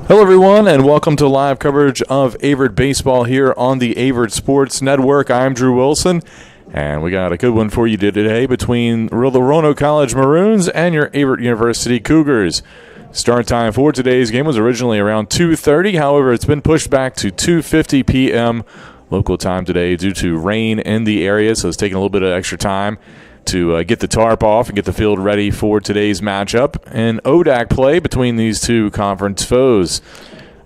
Hello, everyone, and welcome to live coverage of Averett baseball here on the Averett Sports Network. I'm Drew Wilson, and we got a good one for you today between the Roanoke College Maroons and your Averett University Cougars. Start time for today's game was originally around 2:30. However, it's been pushed back to 2:50 p.m. local time today due to rain in the area, so it's taking a little bit of extra time to get the tarp off and get the field ready for today's matchup and ODAC play between these two conference foes.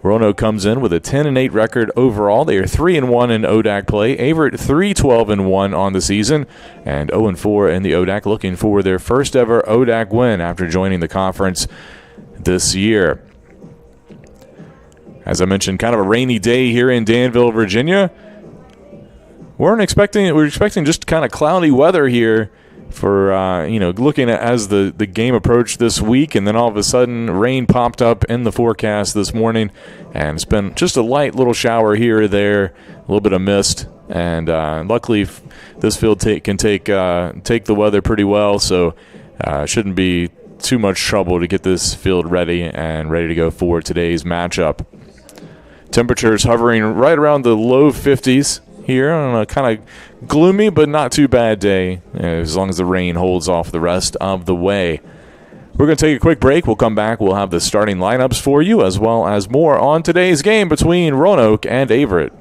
Roanoke comes in with a 10-8 record overall. They are 3-1 in ODAC play. Averett 3-12-1 on the season and 0-4 in the ODAC, looking for their first ever ODAC win after joining the conference this year. As I mentioned, kind of a rainy day here in Danville, Virginia. We're expecting just kind of cloudy weather here for, looking at as the game approached this week, and then all of a sudden rain popped up in the forecast this morning, and it's been just a light little shower here or there, a little bit of mist, and luckily this field can take the weather pretty well, so shouldn't be too much trouble to get this field ready to go for today's matchup. Temperatures hovering right around the low 50s. Here on a kind of gloomy but not too bad day, as long as the rain holds off the rest of the way. We're going to take a quick break. We'll come back. We'll have the starting lineups for you, as well as more on today's game between Roanoke and Averitt.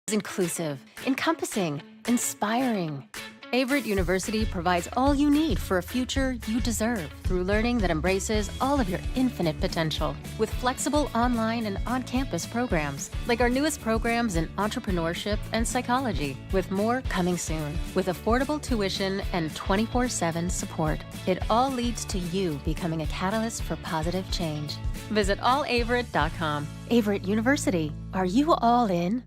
Inclusive, encompassing, inspiring. Averitt University provides all you need for a future you deserve through learning that embraces all of your infinite potential with flexible online and on-campus programs like our newest programs in entrepreneurship and psychology, with more coming soon, with affordable tuition and 24/7 support. It all leads to you becoming a catalyst for positive change. Visit allaveritt.com. Averitt University. Are you all in?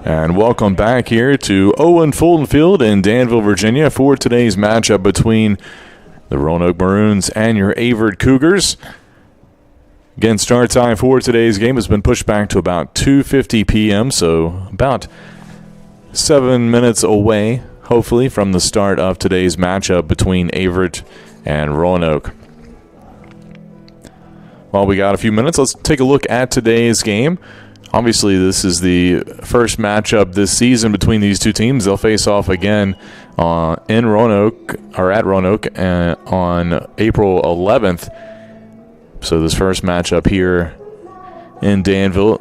And welcome back here to Owen Fulton Field in Danville, Virginia for today's matchup between the Roanoke Maroons and your Averitt Cougars. Again, start time for today's game has been pushed back to about 2:50 p.m., so about 7 minutes away, hopefully, from the start of today's matchup between Averitt and Roanoke. While we got a few minutes, let's take a look at today's game. Obviously, this is the first matchup this season between these two teams. They'll face off again in Roanoke, or at Roanoke, on April 11th. So this first matchup here in Danville.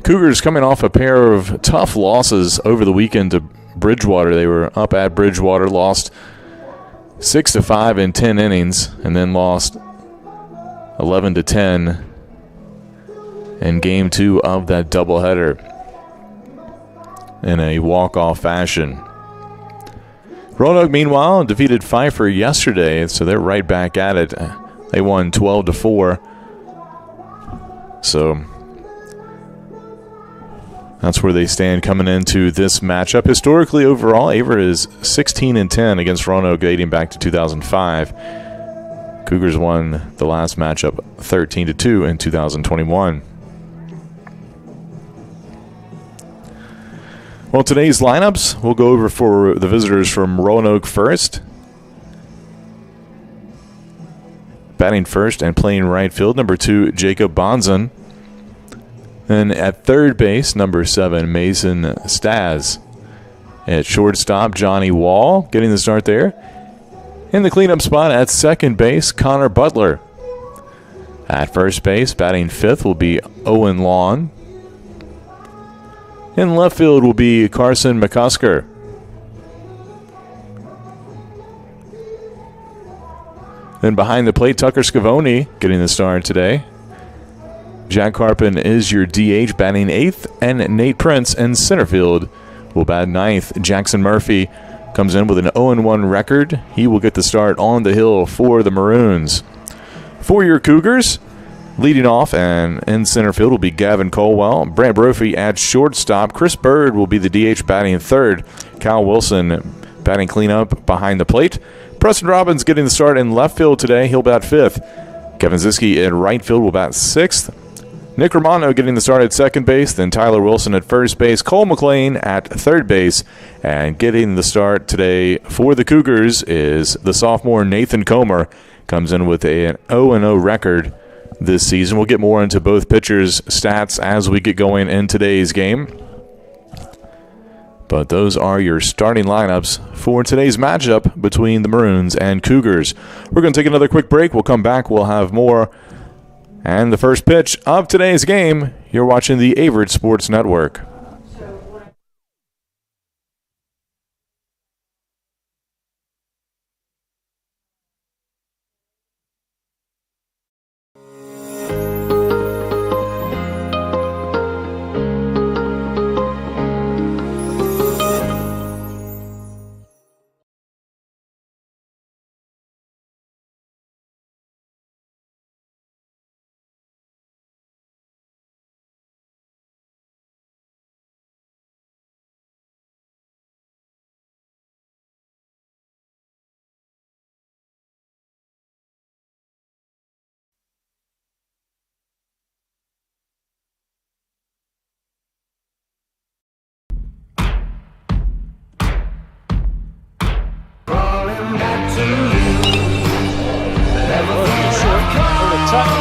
Cougars coming off a pair of tough losses over the weekend to Bridgewater. They were up at Bridgewater, lost 6-5 in 10 innings, and then lost 11-10 in Game 2 of that doubleheader in a walk-off fashion. Roanoke, meanwhile, defeated Pfeiffer yesterday, so they're right back at it. They won 12-4. So that's where they stand coming into this matchup. Historically, overall, Averitt is 16-10 against Roanoke dating back to 2005. Cougars won the last matchup 13-2 in 2021. Well, today's lineups we'll go over for the visitors from Roanoke first. Batting first and playing right field, number 2, Jacob Bonzen. Then at third base, number 7, Mason Staz. At shortstop, Johnny Wall getting the start there. In the cleanup spot at second base, Connor Butler. At first base, batting fifth will be Owen Lawn. In left field will be Carson McCusker. Then behind the plate, Tucker Scavone getting the start today. Jack Carpin is your DH, batting 8th, and Nate Prince in center field will bat 9th. Jackson Murphy comes in with an 0-1 record. He will get the start on the hill for the Maroons. For your Cougars, leading off and in center field will be Gavin Colwell. Brant Brophy at shortstop. Chris Bird will be the DH, batting 3rd. Kyle Wilson batting cleanup behind the plate. Preston Robbins getting the start in left field today. He'll bat 5th. Kevin Ziske in right field will bat 6th. Nick Romano getting the start at second base. Then Tyler Wilson at first base. Cole McLean at third base. And getting the start today for the Cougars is the sophomore Nathan Comer. Comes in with an 0-0 record this season. We'll get more into both pitchers' stats as we get going in today's game. But those are your starting lineups for today's matchup between the Maroons and Cougars. We're going to take another quick break. We'll come back. We'll have more. And the first pitch of today's game, you're watching the Averett Sports Network.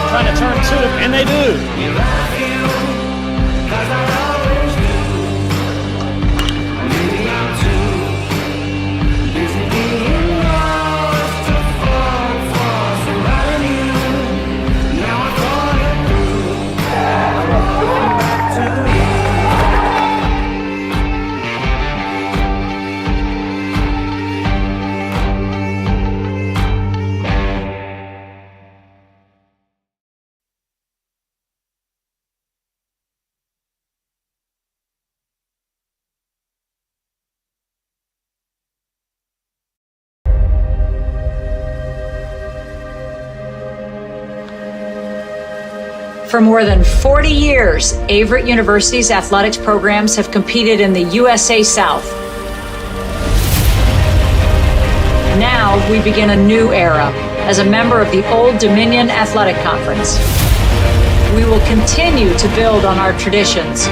Trying to turn 2, and they do. For more than 40 years, Averett University's athletics programs have competed in the USA South. Now we begin a new era as a member of the Old Dominion Athletic Conference. We will continue to build on our traditions.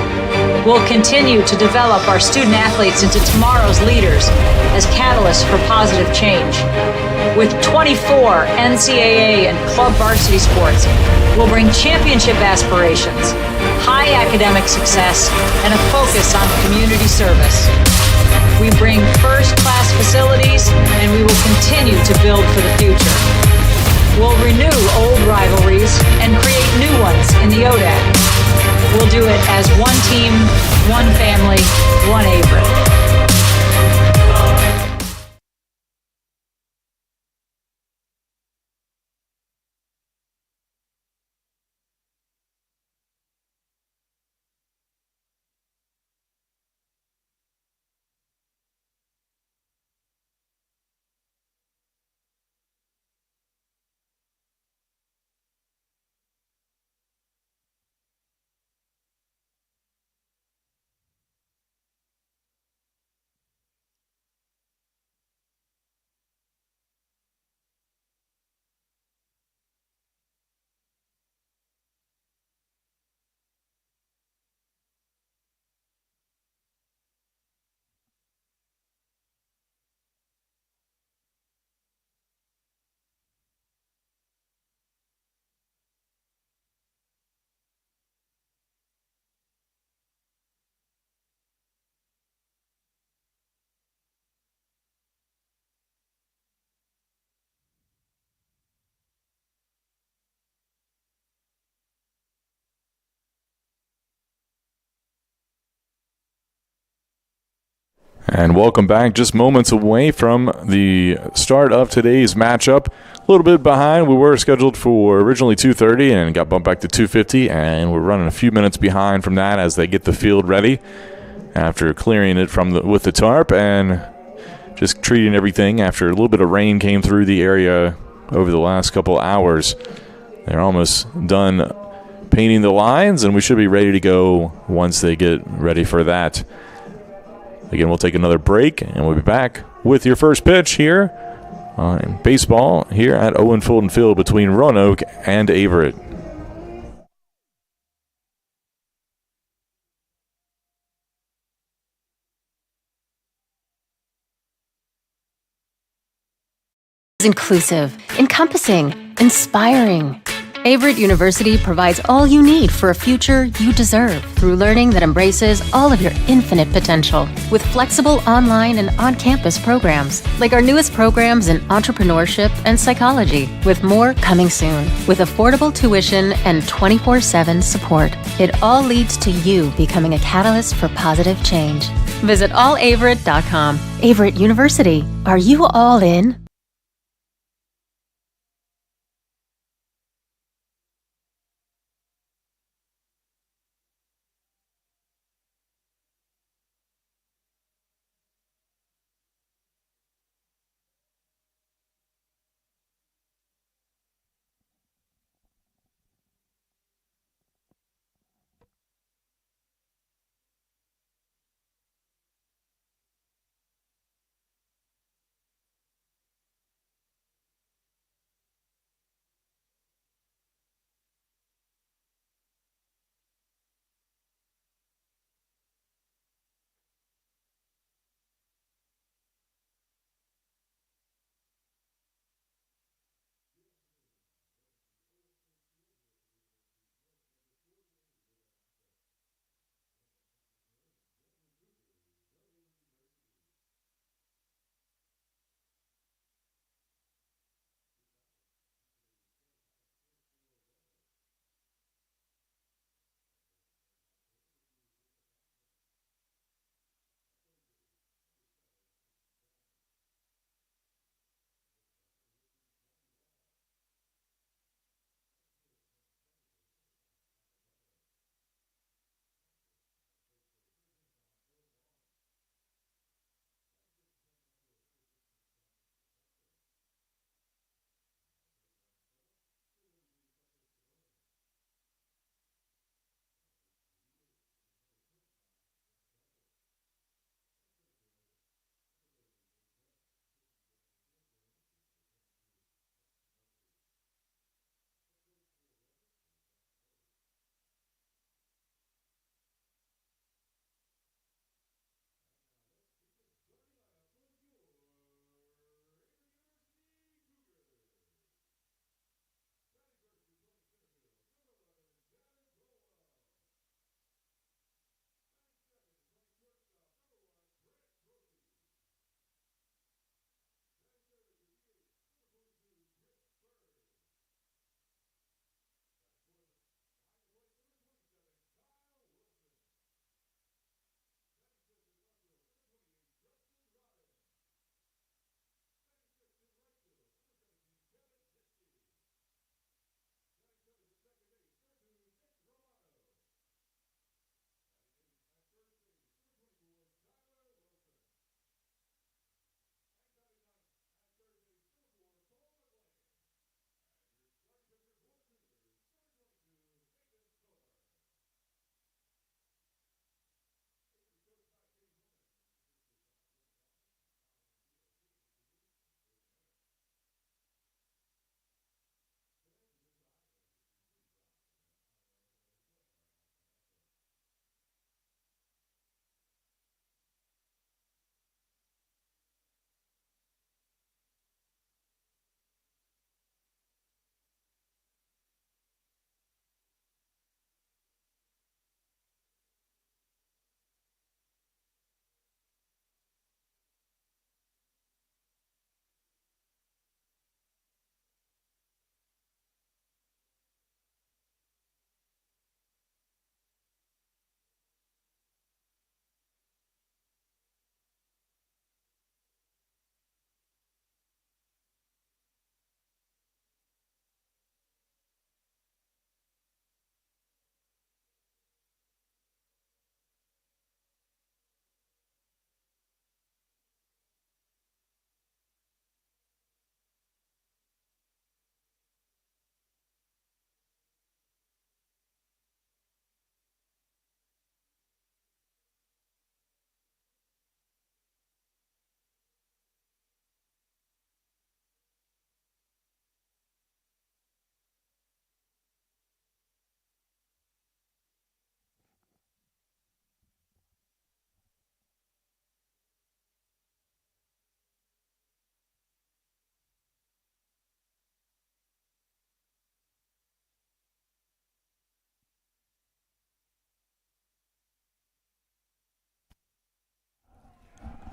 We'll continue to develop our student athletes into tomorrow's leaders as catalysts for positive change. With 24 NCAA and club varsity sports, we'll bring championship aspirations, high academic success, and a focus on community service. We bring first-class facilities, and we will continue to build for the future. We'll renew old rivalries and create new ones in the ODAC. We'll do it as one team, one family, one Averitt. And welcome back. Just moments away from the start of today's matchup. A little bit behind. We were scheduled for originally 2:30 and got bumped back to 2:50, and we're running a few minutes behind from that as they get the field ready after clearing it with the tarp and just treating everything after a little bit of rain came through the area over the last couple hours. They're almost done painting the lines, and we should be ready to go once they get ready for that. Again, we'll take another break, and we'll be back with your first pitch here on baseball here at Owen Fulton Field between Roanoke and Averitt. Inclusive, encompassing, inspiring. Averett University provides all you need for a future you deserve through learning that embraces all of your infinite potential. With flexible online and on-campus programs, like our newest programs in entrepreneurship and psychology, with more coming soon. With affordable tuition and 24/7 support, it all leads to you becoming a catalyst for positive change. Visit allaveritt.com. Averett University. Are you all in?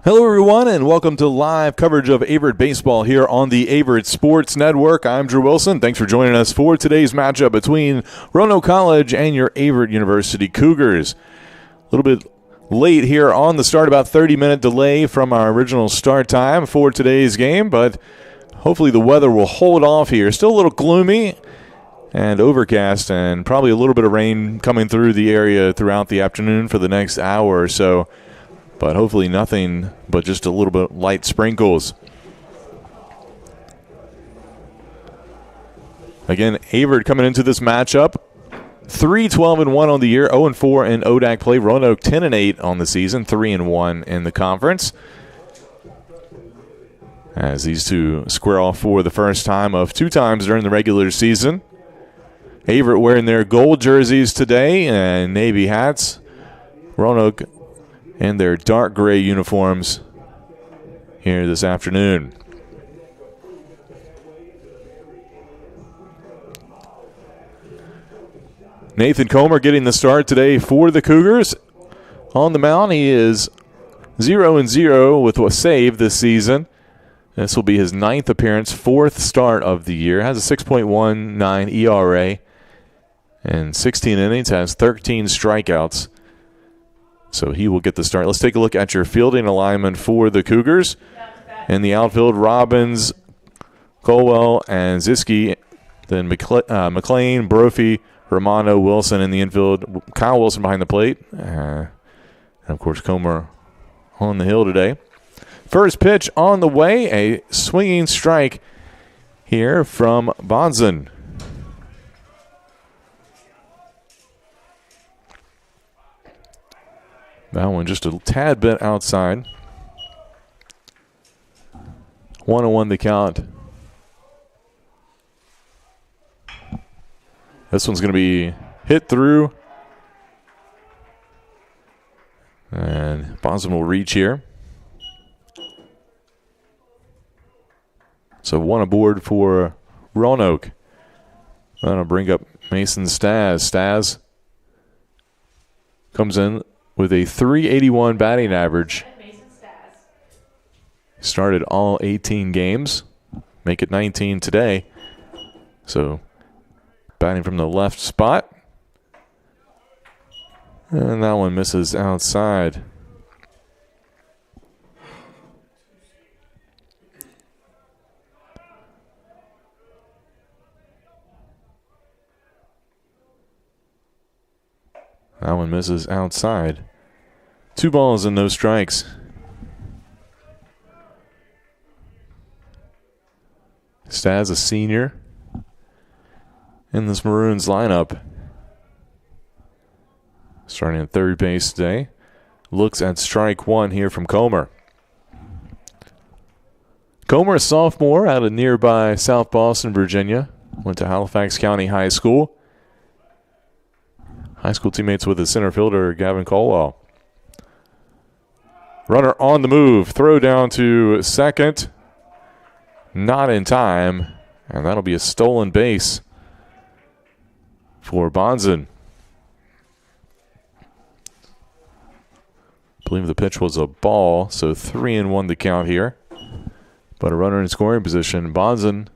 Hello, everyone, and welcome to live coverage of Averett baseball here on the Averett Sports Network. I'm Drew Wilson. Thanks for joining us for today's matchup between Roanoke College and your Averett University Cougars. A little bit late here on the start, about 30-minute delay from our original start time for today's game, but hopefully the weather will hold off here. Still a little gloomy and overcast, and probably a little bit of rain coming through the area throughout the afternoon for the next hour or so. But hopefully nothing but just a little bit light sprinkles. Again, Averett coming into this matchup, 3-12-1 on the year, 0-4 in ODAC play. Roanoke 10-8 on the season, 3-1 in the conference. As these two square off for the first time of 2 times during the regular season. Averett wearing their gold jerseys today and navy hats. Roanoke in their dark gray uniforms here this afternoon. Nathan Comer getting the start today for the Cougars. On the mound, he is 0-0 with a save this season. This will be his 9th appearance, 4th start of the year. Has a 6.19 ERA and 16 innings, has 13 strikeouts. So he will get the start. Let's take a look at your fielding alignment for the Cougars. In the outfield, Robbins, Colwell, and Ziske. Then McLean, Brophy, Romano, Wilson in the infield. Kyle Wilson behind the plate. And, of course, Comer on the hill today. First pitch on the way. A swinging strike here from Bonzen. That one just a tad bit outside. 1-1 the count. This one's going to be hit through. And Bonson will reach here. So 1 aboard for Roanoke. That'll bring up Mason Staz. Staz comes in with a .381 batting average. Started all 18 games. Make it 19 today. So batting from the left spot. And that one misses outside. That one misses outside. 2 balls and no strikes. Staz, a senior in this Maroons lineup. Starting at third base today. Looks at strike 1 here from Comer. Comer, a sophomore out of nearby South Boston, Virginia. Went to Halifax County High School. High school teammates with his center fielder, Gavin Colwell. Runner on the move. Throw down to second. Not in time. And that'll be a stolen base for Bonzen. I believe the pitch was a ball, so 3-1 the count here. But a runner in scoring position. Bonzen,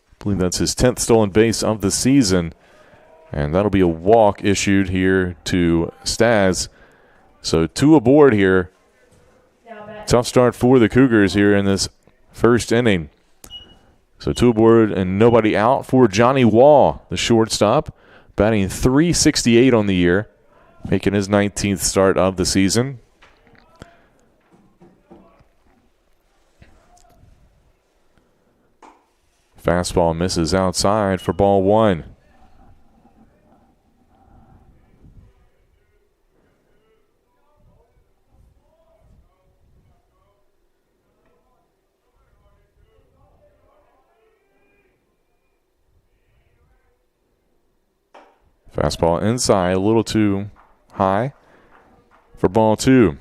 I believe that's his 10th stolen base of the season. And that'll be a walk issued here to Staz. So 2 aboard here. Tough start for the Cougars here in this first inning. So 2 aboard and nobody out for Johnny Wall, the shortstop. Batting .368 on the year. Making his 19th start of the season. Fastball misses outside for ball 1. Fastball inside, a little too high for ball 2.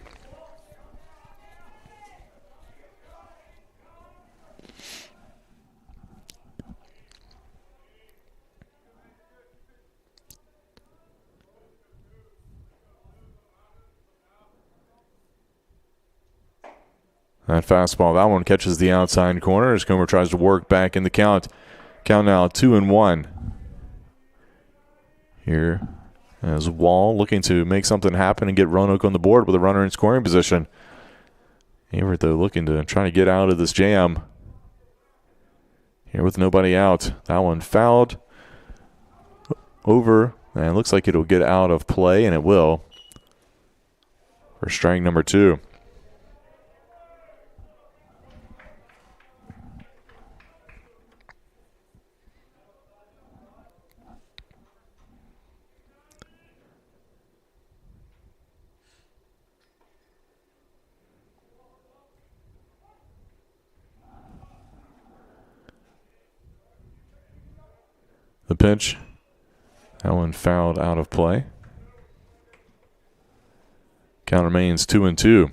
That fastball, that one catches the outside corner as Comer tries to work back in the count. Count now 2-1. Here as Wall looking to make something happen and get Roanoke on the board with a runner in scoring position. Averitt, though, looking to try to get out of this jam. Here with nobody out. That one fouled over, and it looks like it'll get out of play, and it will, for strike number 2. The pitch, that one fouled out of play. Count remains 2-2.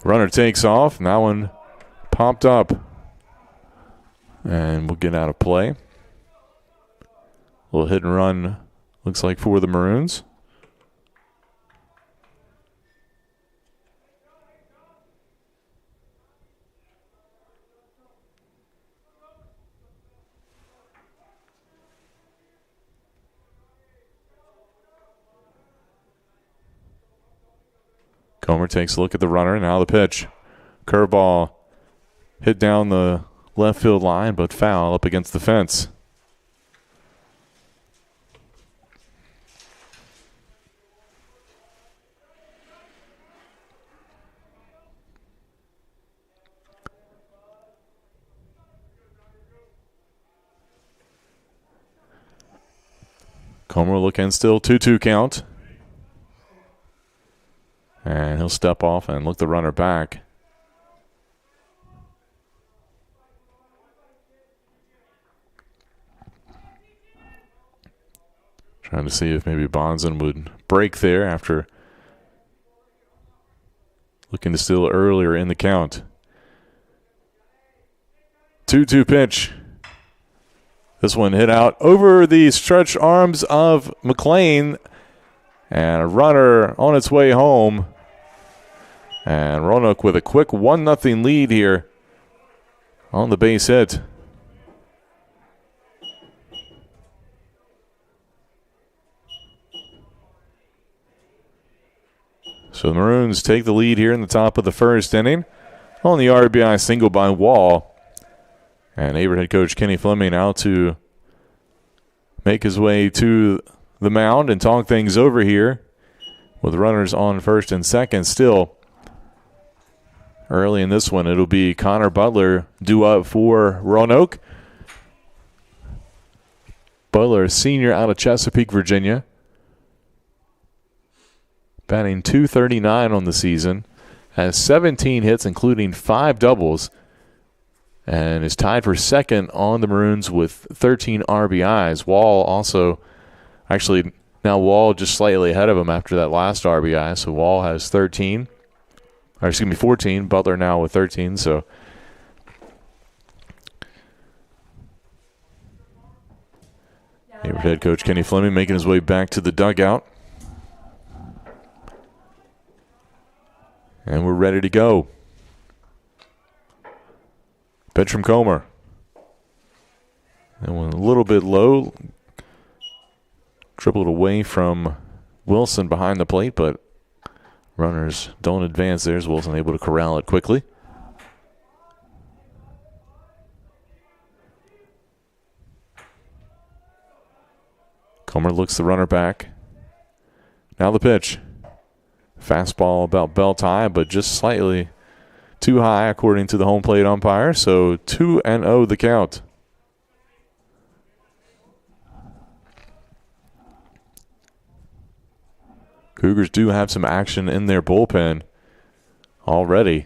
Runner takes off, and that one popped up. And we'll get out of play. Little hit and run, looks like, for the Maroons. Comer takes a look at the runner, now the pitch. Curveball hit down the left field line, but foul up against the fence. Comer looking still, 2-2 count. And he'll step off and look the runner back. Trying to see if maybe Bonzen would break there after looking to steal earlier in the count. 2-2 pitch. This one hit out over the stretched arms of McLean, and a runner on its way home. And Roanoke with a quick 1-0 lead here on the base hit. So the Maroons take the lead here in the top of the first inning on the RBI single by Wall. And Averitt head coach Kenny Fleming out to make his way to the mound and talk things over here with runners on first and second still. Early in this one, it'll be Connor Butler due up for Roanoke. Butler, a senior out of Chesapeake, Virginia. Batting .239 on the season. Has 17 hits, including 5 doubles. And is tied for second on the Maroons with 13 RBIs. Wall also, actually, now Wall just slightly ahead of him after that last RBI. So Wall has 13. Or excuse me, 14. Butler now with 13. So Averitt head coach Kenny Fleming making his way back to the dugout. And we're ready to go. Pitch from Comer. That one a little bit low. Dribbled away from Wilson behind the plate, but runners don't advance there as Wilson able to corral it quickly. Comer looks the runner back. Now the pitch. Fastball about belt high, but just slightly too high according to the home plate umpire. So 2-0 the count. Cougars do have some action in their bullpen already.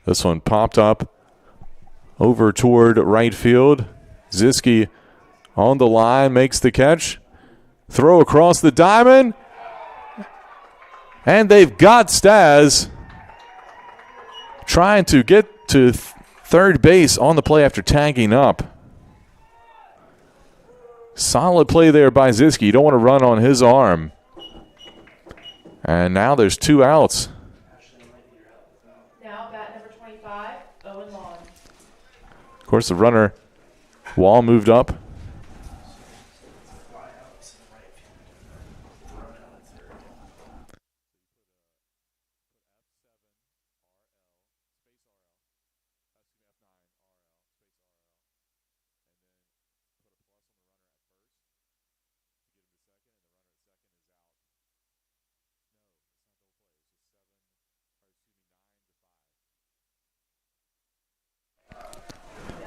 This one popped up over toward right field. Ziske on the line, makes the catch. Throw across the diamond. And they've got Staz. trying to get to third base on the play after tagging up. Solid play there by Ziske. You don't want to run on his arm. And now there's 2 outs. Now bat number 25, Owen Lawn. Of course, the runner, Wall, moved up.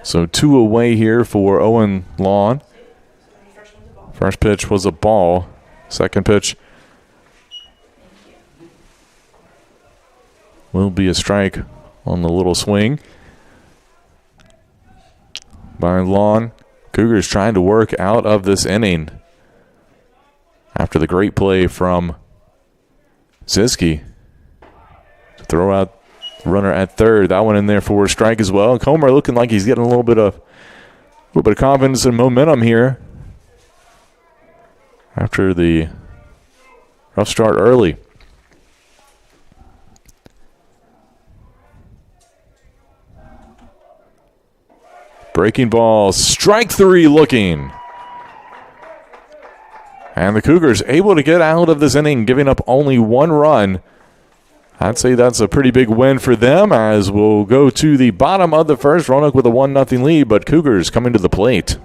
So 2 away here for Owen Lawn. First pitch was a ball. Second pitch will be a strike on the little swing by Lawn. Cougars trying to work out of this inning after the great play from Ziske to throw out runner at third. That one in there for a strike as well. And Comer looking like he's getting a little bit of confidence and momentum here after the rough start early. Breaking ball, strike 3 looking. And the Cougars able to get out of this inning, giving up only 1 run. I'd say that's a pretty big win for them, as we'll go to the bottom of the first. Roanoke with a 1-0 lead, but Cougars coming to the plate.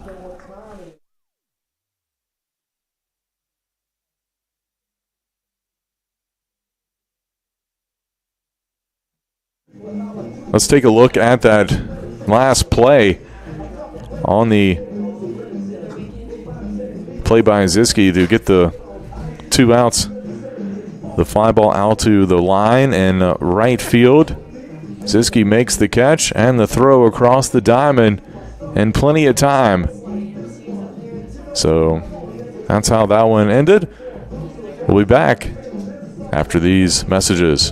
Let's take a look at that last play on the play by Ziske to get the 2 outs. The fly ball out to the line and right field. Ziske makes the catch and the throw across the diamond in plenty of time. So that's how that one ended. We'll be back after these messages.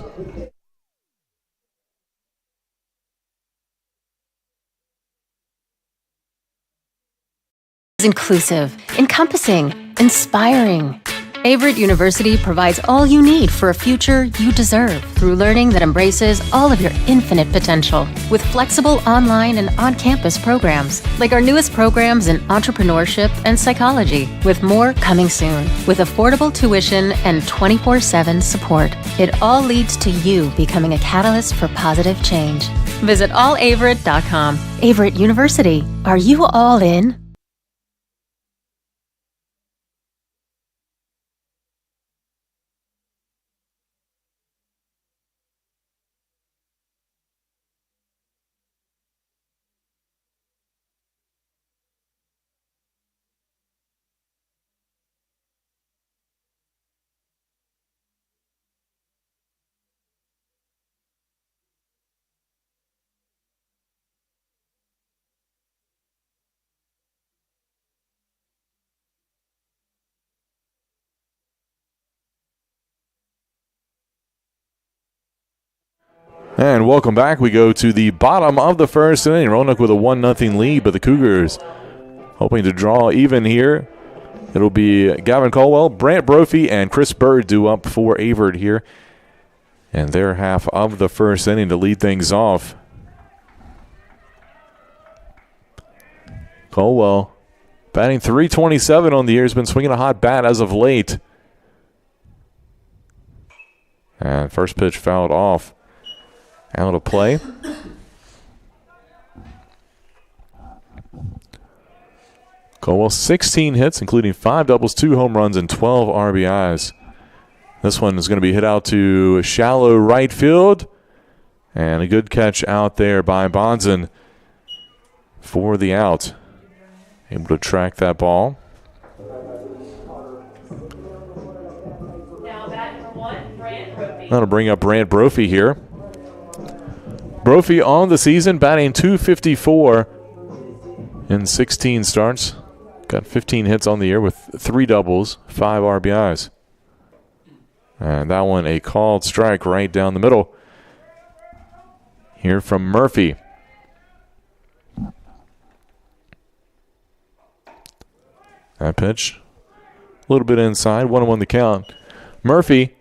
Inclusive, encompassing, inspiring. Averitt University provides all you need for a future you deserve through learning that embraces all of your infinite potential. With flexible online and on-campus programs, like our newest programs in entrepreneurship and psychology, with more coming soon. With affordable tuition and 24/7 support, it all leads to you becoming a catalyst for positive change. Visit allaveritt.com. Averitt University. Are you all in? And welcome back. We go to the bottom of the first inning. Roanoke with a 1-0 lead, but the Cougars hoping to draw even here. It'll be Gavin Caldwell, Brant Brophy, and Chris Bird due up for Averitt here. And their half of the first inning to lead things off. Caldwell batting .327 on the year. Has been swinging a hot bat as of late. And first pitch fouled off. Out of play. Caldwell, 16 hits, including 5 doubles, 2 home runs, and 12 RBIs. This one is going to be hit out to shallow right field. And a good catch out there by Bonzen for the out. Able to track that ball. Now bat number 1, Brant Brophy. That'll bring up Brant Brophy here. Brophy on the season, batting .254 in 16 starts. Got 15 hits on the year with 3 doubles, 5 RBIs. And that one a called strike right down the middle. here from Murphy. That pitch, a little bit inside, 1-1 the count. Murphy,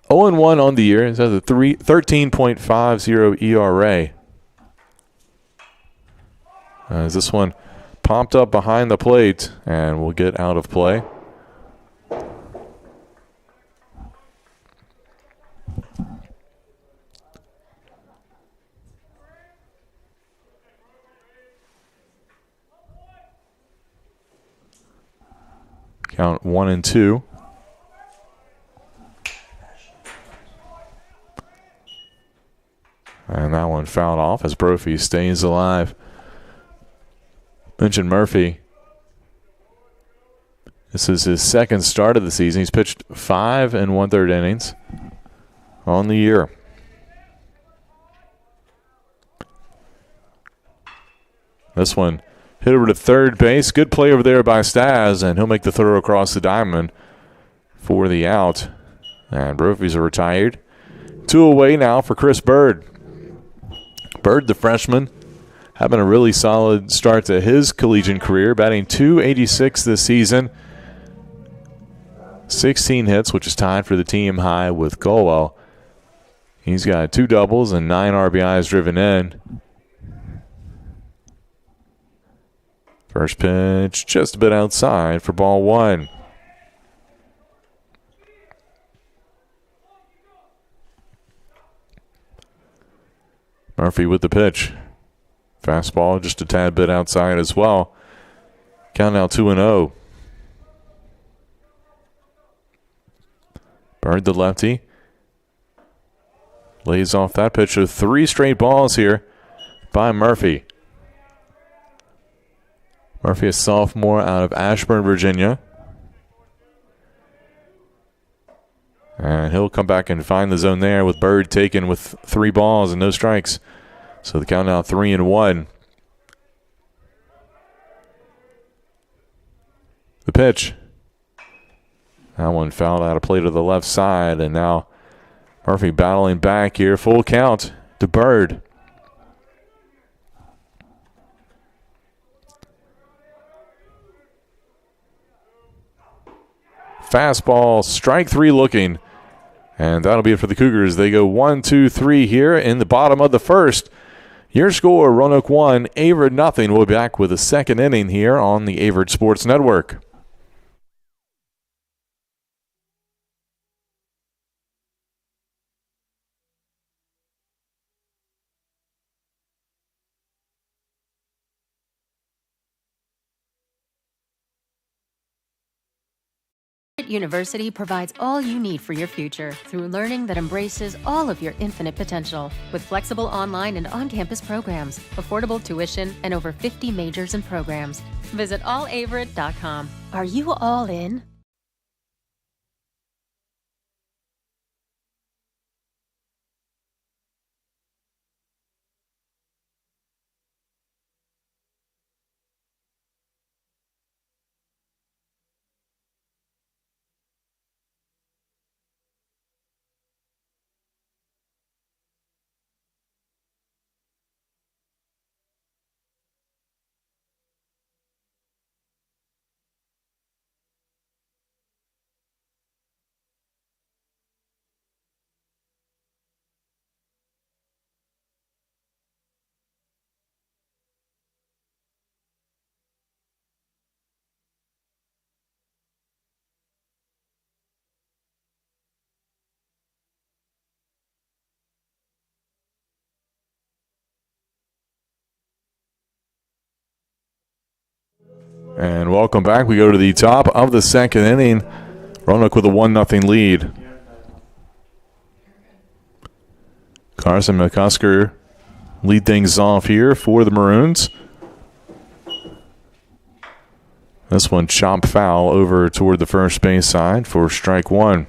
0-1 on the year. He's has a 13.50 ERA. As this one popped up behind the plate and will get out of play. Count 1-2. And that one fouled off as Brophy stays alive. Mentioned Murphy. This is his second start of the season. He's pitched 5 1/3 innings on the year. This one hit over to third base. Good play over there by Staz, and he'll make the throw across the diamond for the out. And Brophy's retired. 2 away now for Chris Bird. Bird, the freshman, having a really solid start to his collegiate career, batting .286 this season. 16 hits, which is tied for the team high with Colwell. He's got 2 doubles and 9 RBIs driven in. First pitch just a bit outside for ball 1. Murphy with the pitch. Fastball just a tad bit outside as well. Count now 2-0. Bird, the lefty, lays off that pitch with 3 straight balls here by Murphy. Murphy, a sophomore out of Ashburn, Virginia. And he'll come back and find the zone there with Bird taken with 3 balls and no strikes. So the count now 3-1. The pitch. That one fouled out of play to the left side, and now Murphy battling back here. Full count to Bird. Fastball, strike 3 looking. And that'll be it for the Cougars. They go 1-2-3 here in the bottom of the first. Your score, Roanoke 1, Averitt nothing. We'll be back with a second inning here on the Averett Sports Network. University provides all you need for your future through learning that embraces all of your infinite potential. With flexible online and on-campus programs, affordable tuition, and over 50 majors and programs. Visit allaveritt.com. Are you all in? And welcome back. We go to the top of the second inning. Roanoke with a 1-0 lead. Carson McCusker lead things off here for the Maroons. This one chopped foul over toward the first base side for strike 1.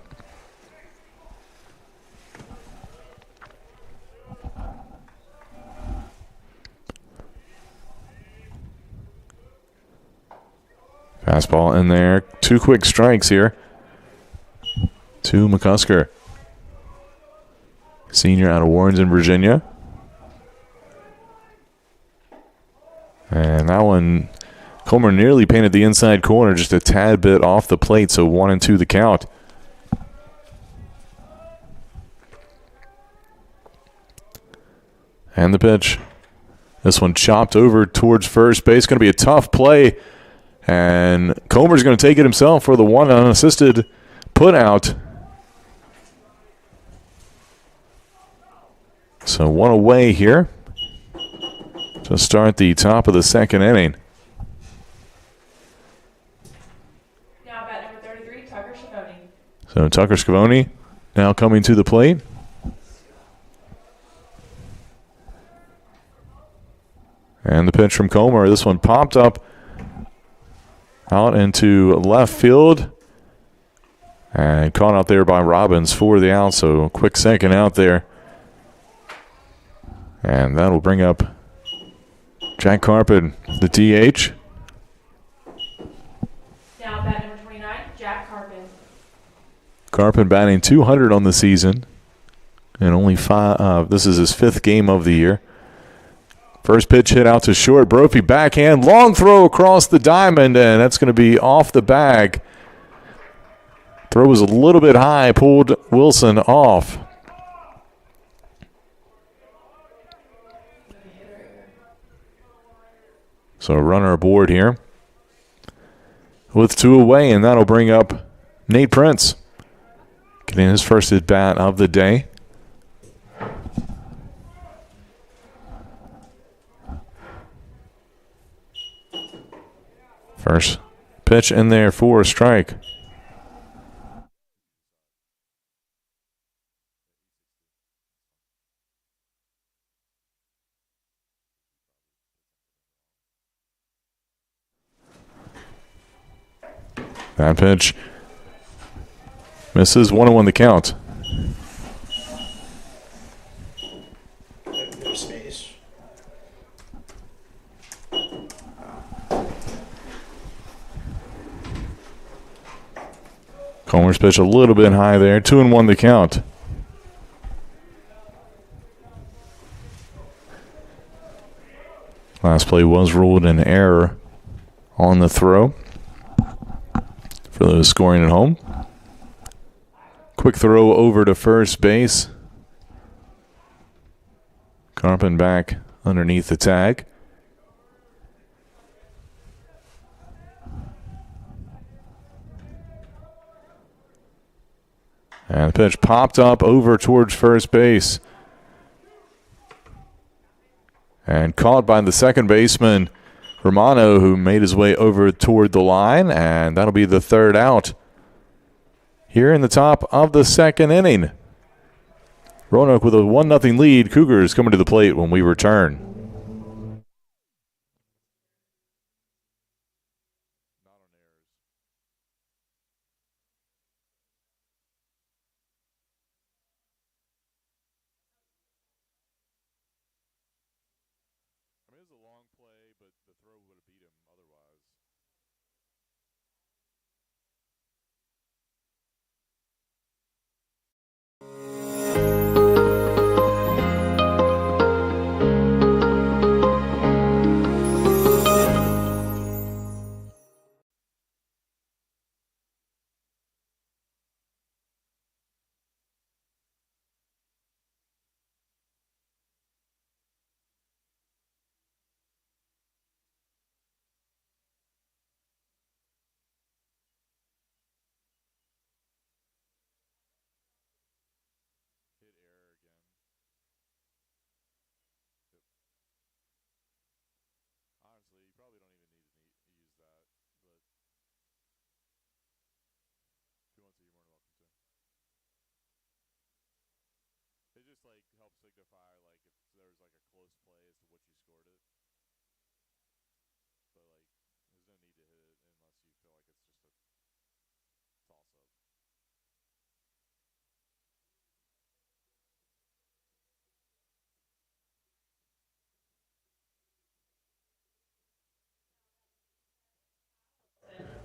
Fastball in there. 2 quick strikes here to McCusker. Senior out of Warrenton, Virginia. And that one, Comer nearly painted the inside corner, just a tad bit off the plate, so 1-2 the count. And the pitch. This one chopped over towards first base. Going to be a tough play. And Comer's going to take it himself for the one unassisted put out. So one away here to start the top of the second inning. Now bat number 33, Tucker Schiavone. So Tucker Schiavone now coming to the plate. And the pitch from Comer. This one popped up out into left field. And caught out there by Robbins for the out. So a quick second out there. And that'll bring up Jack Carpin, the DH. Now bat number 29, Jack Carpin. Carpin batting .200 on the season. And only five. This is his 5th game of the year. First pitch hit out to short. Brophy backhand. Long throw across the diamond, and that's going to be off the bag. Throw was a little bit high. Pulled Wilson off. So a runner aboard here with 2 away, and that'll bring up Nate Prince, getting his first at bat of the day. First pitch in there for a strike. That pitch misses. 1-1 the count. Space. Comer's pitch a little bit high there. 2-1 the count. Last play was ruled an error on the throw for those scoring at home. Quick throw over to first base. Carpin back underneath the tag. And the pitch popped up over towards first base. And caught by the second baseman, Romano, who made his way over toward the line. And that'll be the 3rd out here in the top of the second inning. Roanoke with a 1-0 lead. Cougars coming to the plate when we return.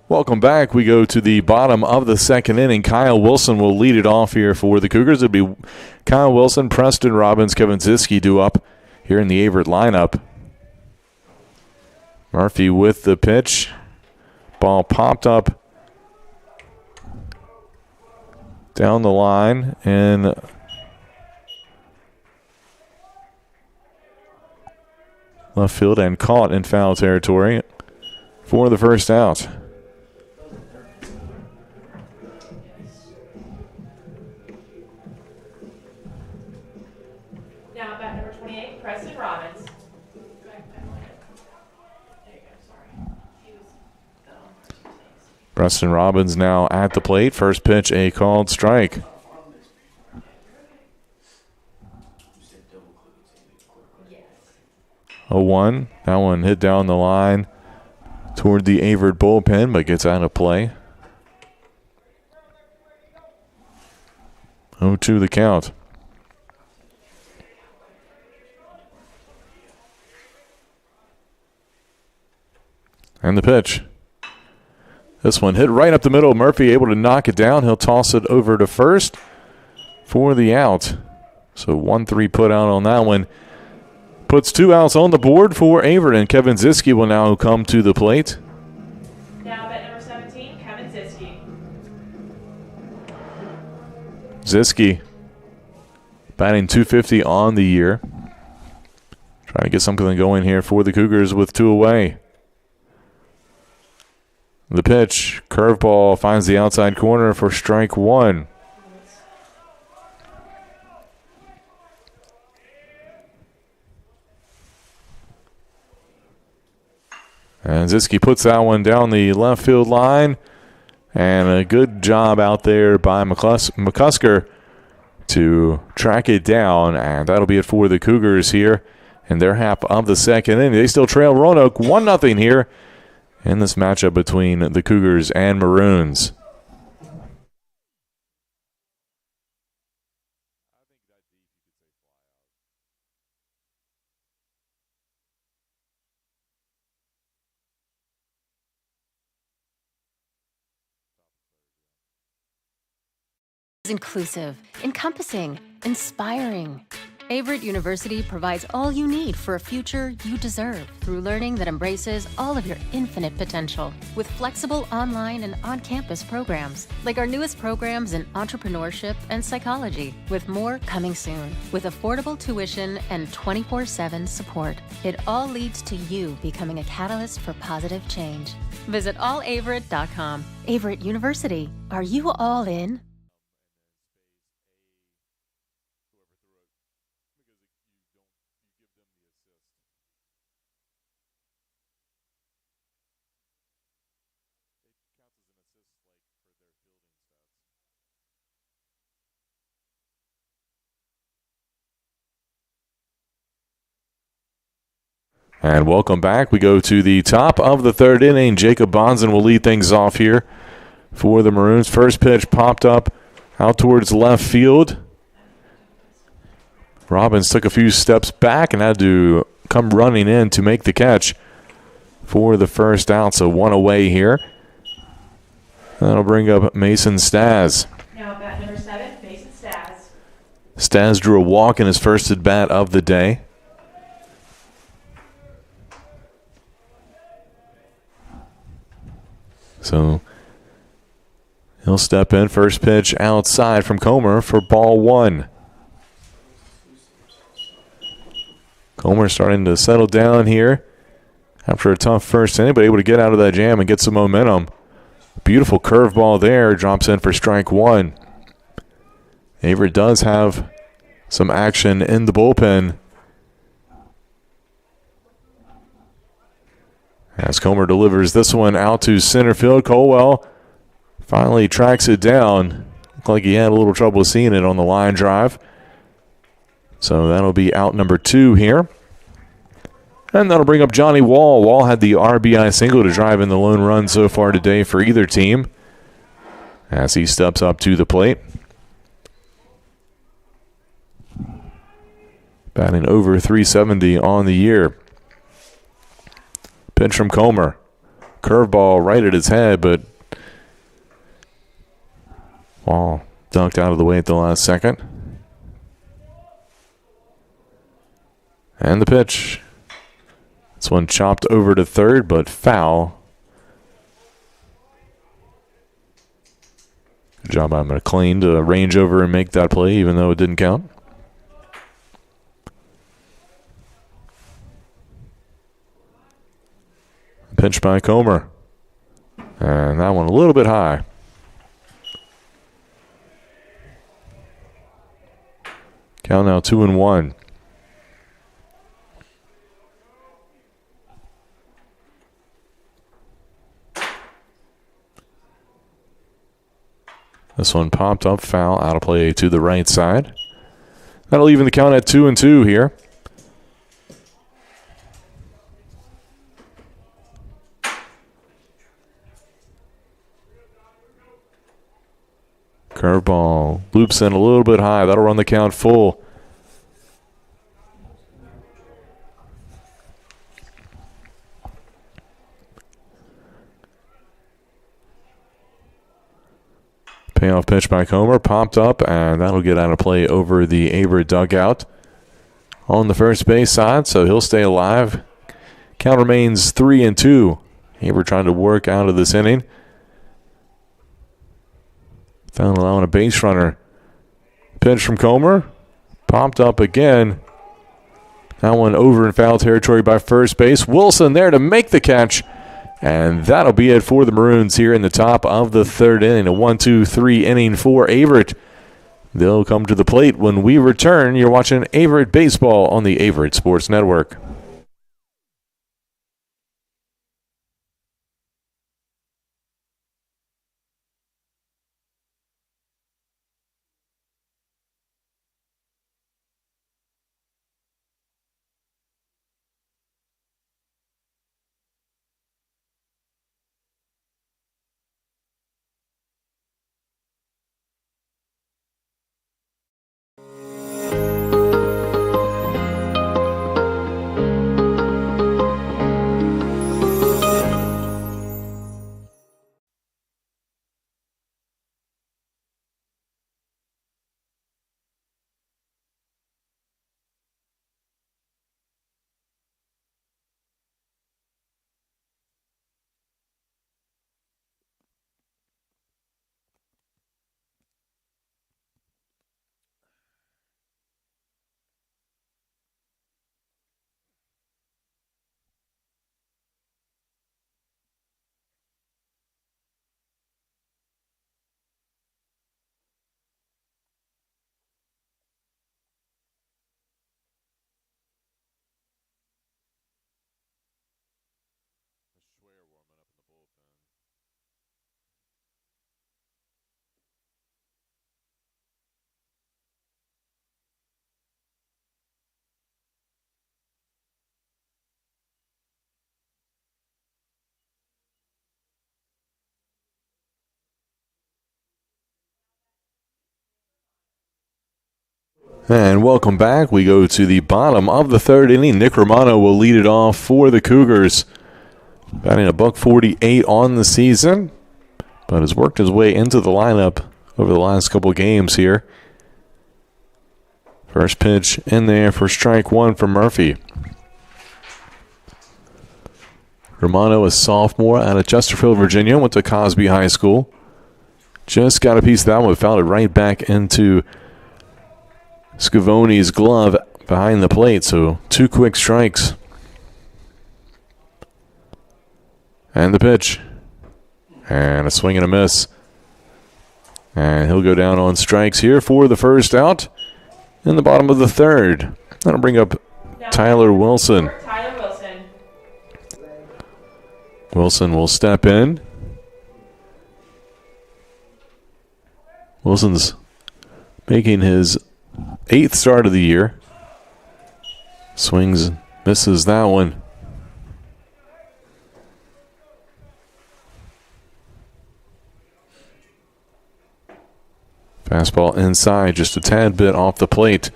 Welcome back. We go to the bottom of the second inning. Kyle Wilson will lead it off here for the Cougars. It'll be Kyle Wilson, Preston Robbins, Kevin Ziske due up here in the Averitt lineup. Murphy with the pitch. Ball popped up down the line and left field and caught in foul territory for the first out. Now at bat number 28, Preston Robbins. Preston Robbins now at the plate. First pitch, a called strike. 0-1. That one hit down the line toward the Averitt bullpen, but gets out of play. 0-2 the count. And the pitch. This one hit right up the middle. Murphy able to knock it down. He'll toss it over to first for the out. So 1-3 put out on that one. Puts 2 outs on the board for Averitt, and Kevin Ziske will now come to the plate. Now bet number 17, Kevin Ziske. Ziske batting .250 on the year. Trying to get something going here for the Cougars with 2 away. The pitch, curveball, finds the outside corner for strike 1. And Ziske puts that one down the left field line. And a good job out there by McCusker to track it down. And that'll be it for the Cougars here in their half of the second inning. They still trail Roanoke 1-0 here in this matchup between the Cougars and Maroons. Inclusive, encompassing, inspiring. Averitt University provides all you need for a future you deserve through learning that embraces all of your infinite potential. With flexible online and on-campus programs, like our newest programs in entrepreneurship and psychology, with more coming soon. With affordable tuition and 24/7 support, it all leads to you becoming a catalyst for positive change. Visit allaveritt.com. Averitt University, are you all in? And welcome back. We go to the top of the third inning. Jacob Bonzen will lead things off here for the Maroons. First pitch popped up out towards left field. Robbins took a few steps back and had to come running in to make the catch for the first out. So 1 away here. That'll bring up Mason Staz. Now bat number 7, Mason Staz. Staz drew a walk in his first at bat of the day. So he'll step in. First pitch outside from Comer for ball 1. Comer starting to settle down here after a tough first inning, but able to get out of that jam and get some momentum. Beautiful curveball there. Drops in for strike 1. Averitt does have some action in the bullpen as Comer delivers this one out to center field. Colwell finally tracks it down. Looked like he had a little trouble seeing it on the line drive. So that'll be out number 2 here. And that'll bring up Johnny Wall. Wall had the RBI single to drive in the lone run so far today for either team as he steps up to the plate. Batting over .370 on the year. Pitch from Comer. Curveball right at his head, but Wall dunked out of the way at the last second. And the pitch. This one chopped over to third, but foul. Good job by McLean to range over and make that play, even though it didn't count. Pitch by Comer. And that one a little bit high. Count now 2-1. This one popped up, foul, out of play to the right side. That'll even the count at 2-2 here. Curveball loops in a little bit high. That'll run the count full. Payoff pitch by Comer, popped up, and that'll get out of play over the Averitt dugout on the first base side, so he'll stay alive. Count remains 3-2. Averitt trying to work out of this inning. Found allowing a base runner. Pitch from Comer, popped up again. That one over in foul territory by first base. Wilson there to make the catch. And that'll be it for the Maroons here in the top of the third inning. A 1-2-3 inning for Averitt. They'll come to the plate when we return. You're watching Averitt Baseball on the Averett Sports Network. And welcome back. We go to the bottom of the third inning. Nick Romano will lead it off for the Cougars. Batting a .148 on the season, but has worked his way into the lineup over the last couple of games here. First pitch in there for strike one from Murphy. Romano, a sophomore out of Chesterfield, Virginia, went to Cosby High School. Just got a piece of that one, fouled it right back into Scavoni's glove behind the plate, so two quick strikes. And the pitch. And a swing and a miss. And he'll go down on strikes here for the first out in the bottom of the third. That'll bring up Tyler Wilson. Tyler Wilson. Wilson will step in. Wilson's making his 8th start of the year. Swings, misses that one. Fastball inside, just a tad bit off the plate.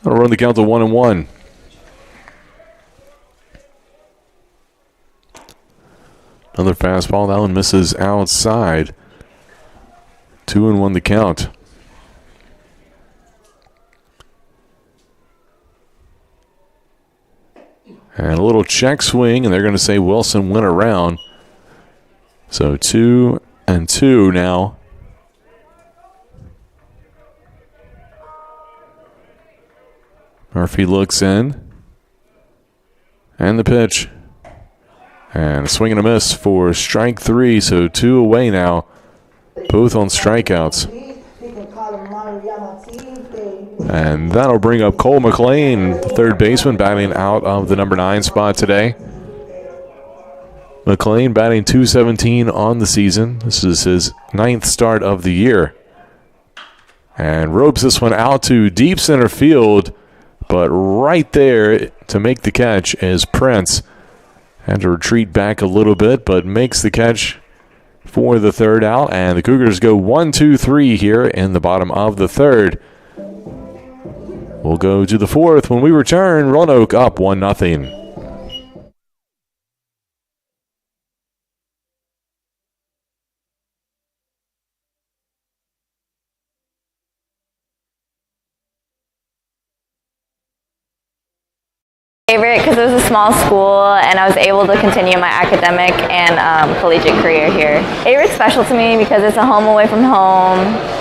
That'll run the count to 1-1. Another fastball, that one misses outside. 2-1 the count. And a little check swing, and they're going to say Wilson went around. So 2-2 now. Murphy looks in. And the pitch. And a swing and a miss for strike 3, so 2 away now. Both on strikeouts. And that'll bring up Cole McLean, the third baseman, batting out of the number 9 spot today. McLean batting .217 on the season. This is his 9th start of the year. And ropes this one out to deep center field. But right there to make the catch is Prince. Had to retreat back a little bit, but makes the catch for the third out. And the Cougars go 1-2-3 here in the bottom of the third. We'll go to the fourth when we return. Roanoke up 1-0. Averitt because it was a small school and I was able to continue my academic and collegiate career here. Averitt's special to me because it's a home away from home.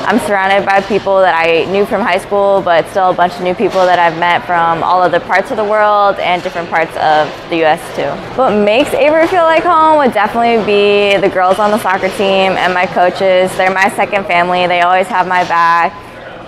I'm surrounded by people that I knew from high school, but still a bunch of new people that I've met from all other parts of the world and different parts of the U.S. too. What makes Averitt feel like home would definitely be the girls on the soccer team and my coaches. They're my second family. They always have my back.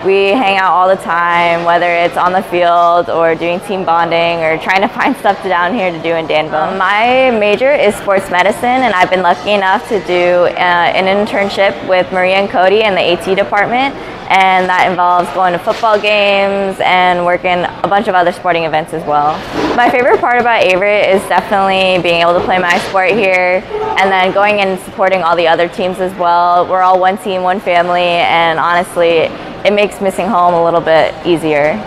We hang out all the time, whether it's on the field or doing team bonding or trying to find stuff down here to do in Danville. My major is sports medicine, and I've been lucky enough to do an internship with Maria and Cody in the AT department, and that involves going to football games and working a bunch of other sporting events as well. My favorite part about Averitt is definitely being able to play my sport here and then going and supporting all the other teams as well. We're all one team, one family, and honestly, it makes missing home a little bit easier.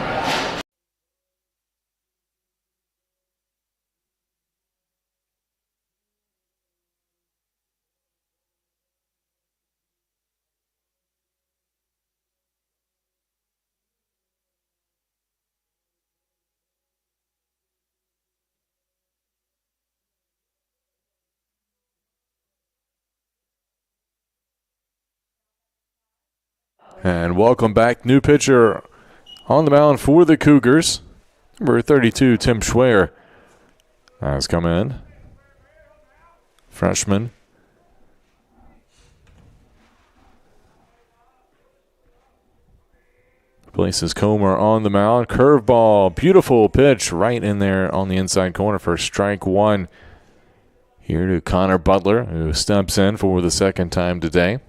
And welcome back. New pitcher on the mound for the Cougars. Number 32, Tim Schwer, has come in. Freshman. Places Comer on the mound. Curveball. Beautiful pitch right in there on the inside corner for strike 1. Here to Connor Butler, who steps in for the second time today.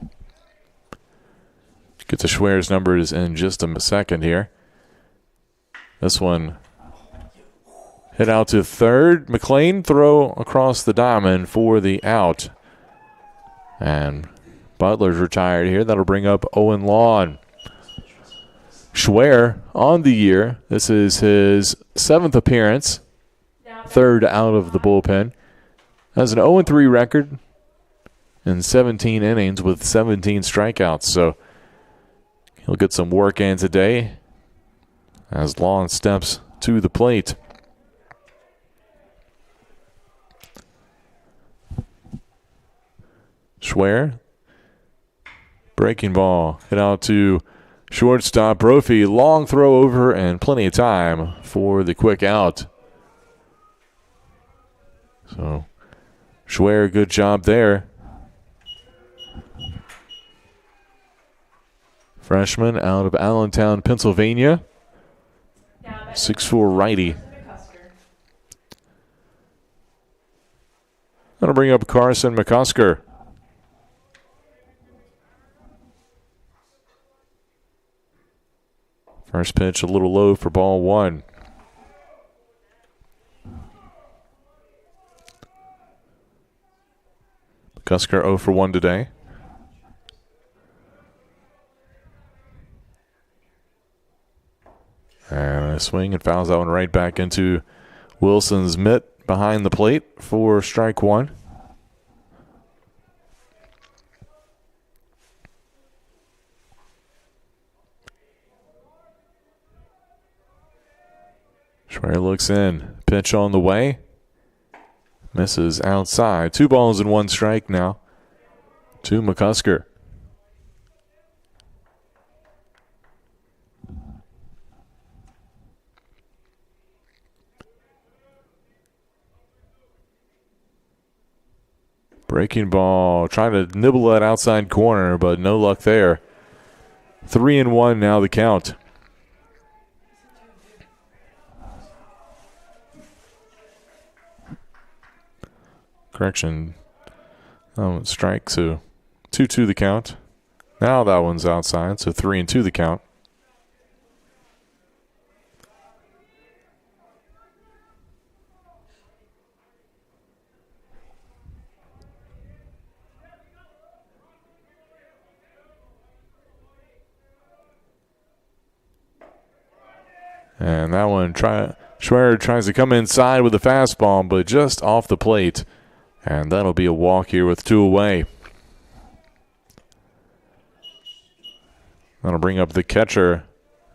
Get to Schwer's numbers in just a second here. This one hit out to third. McLean throw across the diamond for the out. And Butler's retired here. That'll bring up Owen Lawn. Schwer on the year. This is his 7th appearance. 3rd out of the bullpen. Has an 0-3 record in 17 innings with 17 strikeouts. So he'll get some work in today as Lawn steps to the plate. Schwer. Breaking ball. Hit out to shortstop Brophy. Long throw over and plenty of time for the quick out. So Schwer, good job there. Freshman out of Allentown, Pennsylvania. 6'4" righty. That'll bring up Carson McCusker. First pitch a little low for ball 1. McCusker 0 for 1 today. And a swing and fouls that one right back into Wilson's mitt behind the plate for strike 1. Schwer looks in. Pitch on the way. Misses outside. 2 balls and 1 strike now to McCusker. Breaking ball, trying to nibble that outside corner, but no luck there. 3-1 now the count. Correction. Strike, so 2-2 the count. Now that one's outside, so 3-2 the count. And that one, Schwer tries to come inside with a fastball, but just off the plate. And that'll be a walk here with 2 away. That'll bring up the catcher,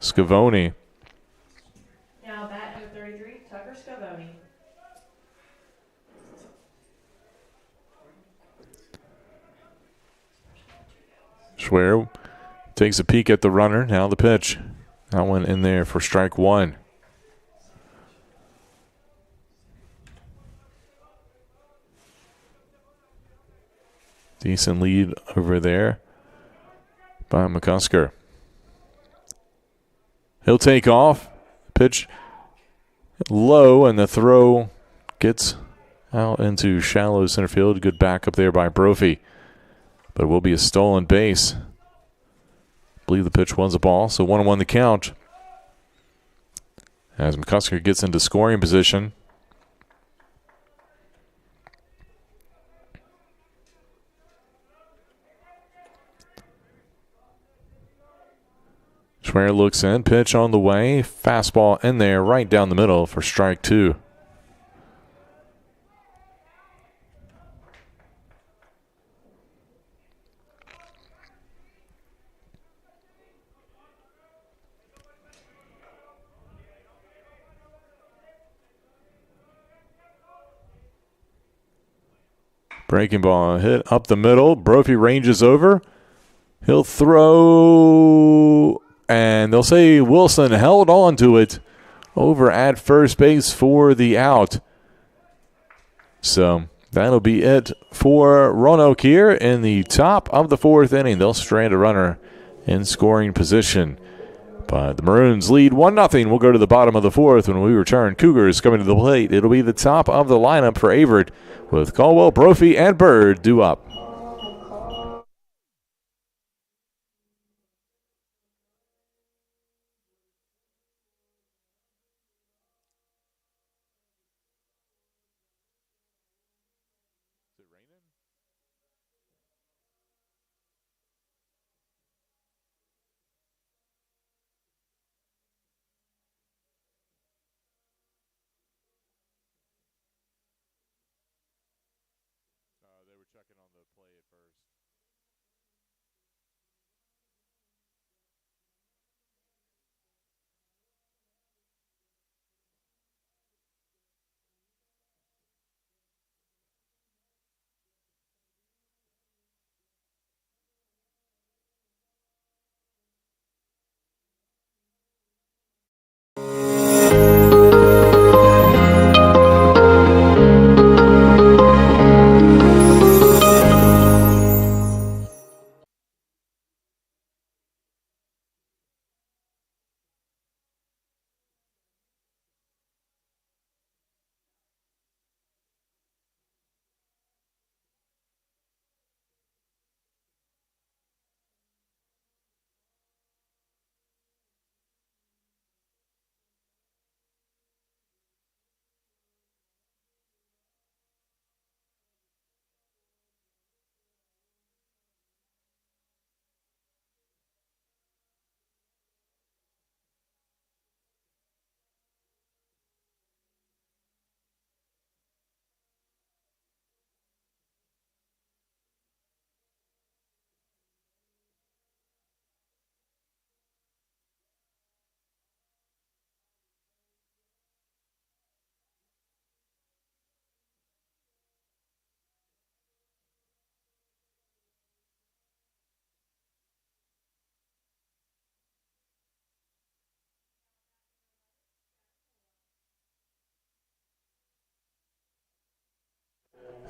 Scavone. Now bat number 33, Tucker Scavone. Schwer takes a peek at the runner. Now the pitch. That one in there for strike 1. Decent lead over there by McCusker. He'll take off. Pitch low, and the throw gets out into shallow center field. Good backup there by Brophy. But it will be a stolen base. I believe the pitch was a ball, so 1-1 the count. As McCusker gets into scoring position. Schwer looks in, pitch on the way, fastball in there, right down the middle for strike 2. Breaking ball hit up the middle. Brophy ranges over. He'll throw, and they'll say Wilson held on to it over at first base for the out. So that'll be it for Roanoke here in the top of the 4th inning. They'll strand a runner in scoring position. But the Maroons lead 1-0. We'll go to the bottom of the 4th when we return. Cougars coming to the plate. It'll be the top of the lineup for Averitt with Caldwell, Brophy, and Bird due up. They were checking on the play at first.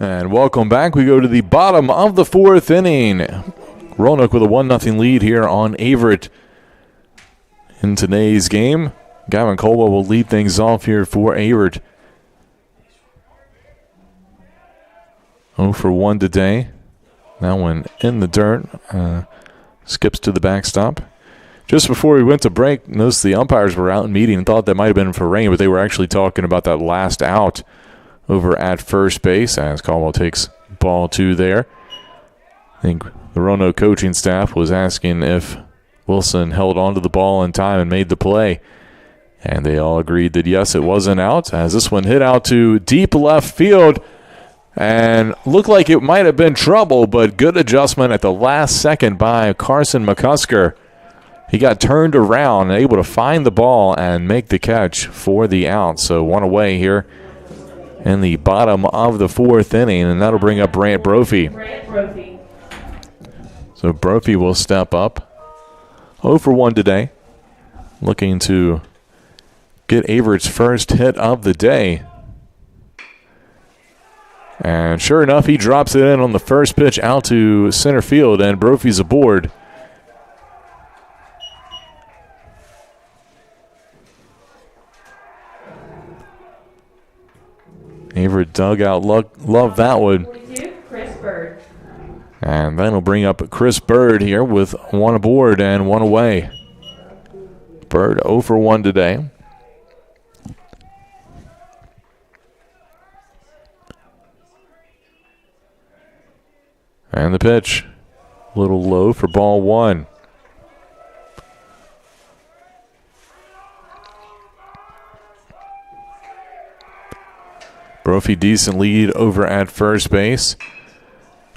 And welcome back. We go to the bottom of the fourth inning. Roanoke with a 1-0 lead here on Averitt in today's game. Gavin Colwell will lead things off here for Averitt. 0 for 1 today. That one in the dirt. Skips to the backstop. Just before we went to break, noticed the umpires were out in meeting and thought that might have been for rain, but they were actually talking about that last out over at first base as Caldwell takes ball 2 there. I think the Roanoke coaching staff was asking if Wilson held onto the ball in time and made the play. And they all agreed that yes, it was an out, as this one hit out to deep left field and looked like it might have been trouble, but good adjustment at the last second by Carson McCusker. He got turned around and able to find the ball and make the catch for the out. So one away here in the bottom of the fourth inning, and that'll bring up Brant Brophy. So Brophy will step up. 0 for 1 today. Looking to get Averitt's first hit of the day. And sure enough, he drops it in on the first pitch out to center field, and Brophy's aboard. Averitt dugout love that one. Chris Bird. And then we'll bring up Chris Bird here with 1 aboard and 1 away. Bird 0 for 1 today. And the pitch, a little low for ball 1. Brophy decent lead over at first base.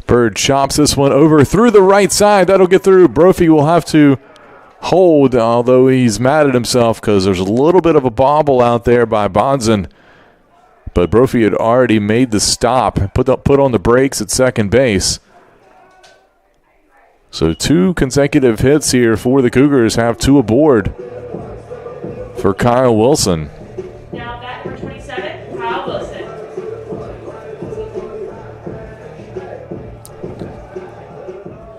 Bird chops this one over through the right side. That'll get through. Brophy will have to hold, although he's mad at himself because there's a little bit of a bobble out there by Bonson. But Brophy had already made the stop, put on the brakes at second base. So 2 consecutive hits here for the Cougars, have 2 aboard for Kyle Wilson. Now bat number 27, Kyle Wilson.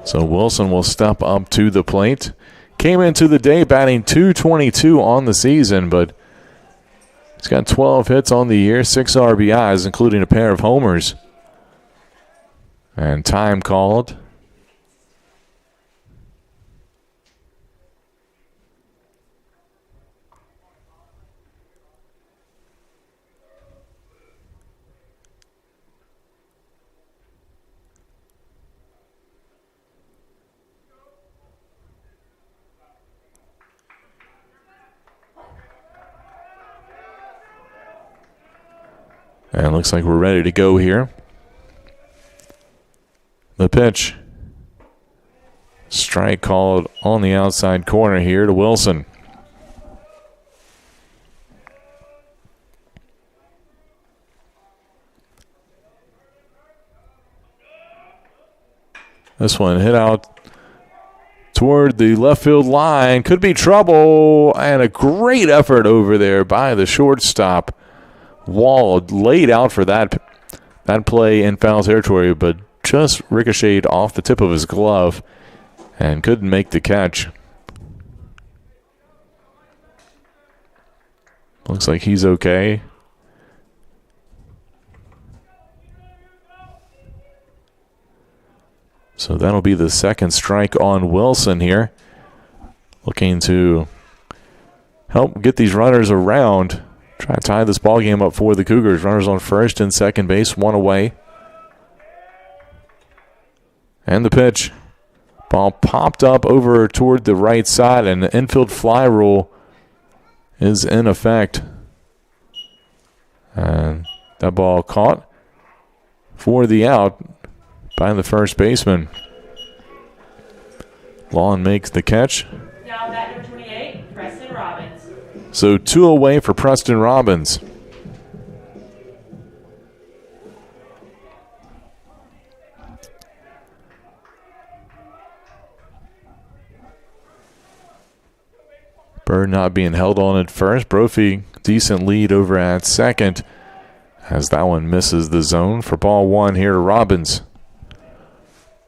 So Wilson will step up to the plate. Came into the day batting .222 on the season, but he's got 12 hits on the year, 6 RBIs, including a pair of homers. And time called. And it looks like we're ready to go here. The pitch. Strike called on the outside corner here to Wilson. This one hit out toward the left field line. Could be trouble, and a great effort over there by the shortstop. Wall laid out for that play in foul territory, but just ricocheted off the tip of his glove and couldn't make the catch. Looks like he's okay. So that'll be the second strike on Wilson here. Looking to help get these runners around. Try to tie this ball game up for the Cougars. Runners on first and second base, 1 away. And the pitch. Ball popped up over toward the right side, and the infield fly rule is in effect. And that ball caught for the out by the first baseman. Lawn makes the catch. Now bat number 28, Preston Robbins. So 2 away for Preston Robbins. Bird not being held on at first. Brophy, decent lead over at second as that one misses the zone for ball one here to Robbins.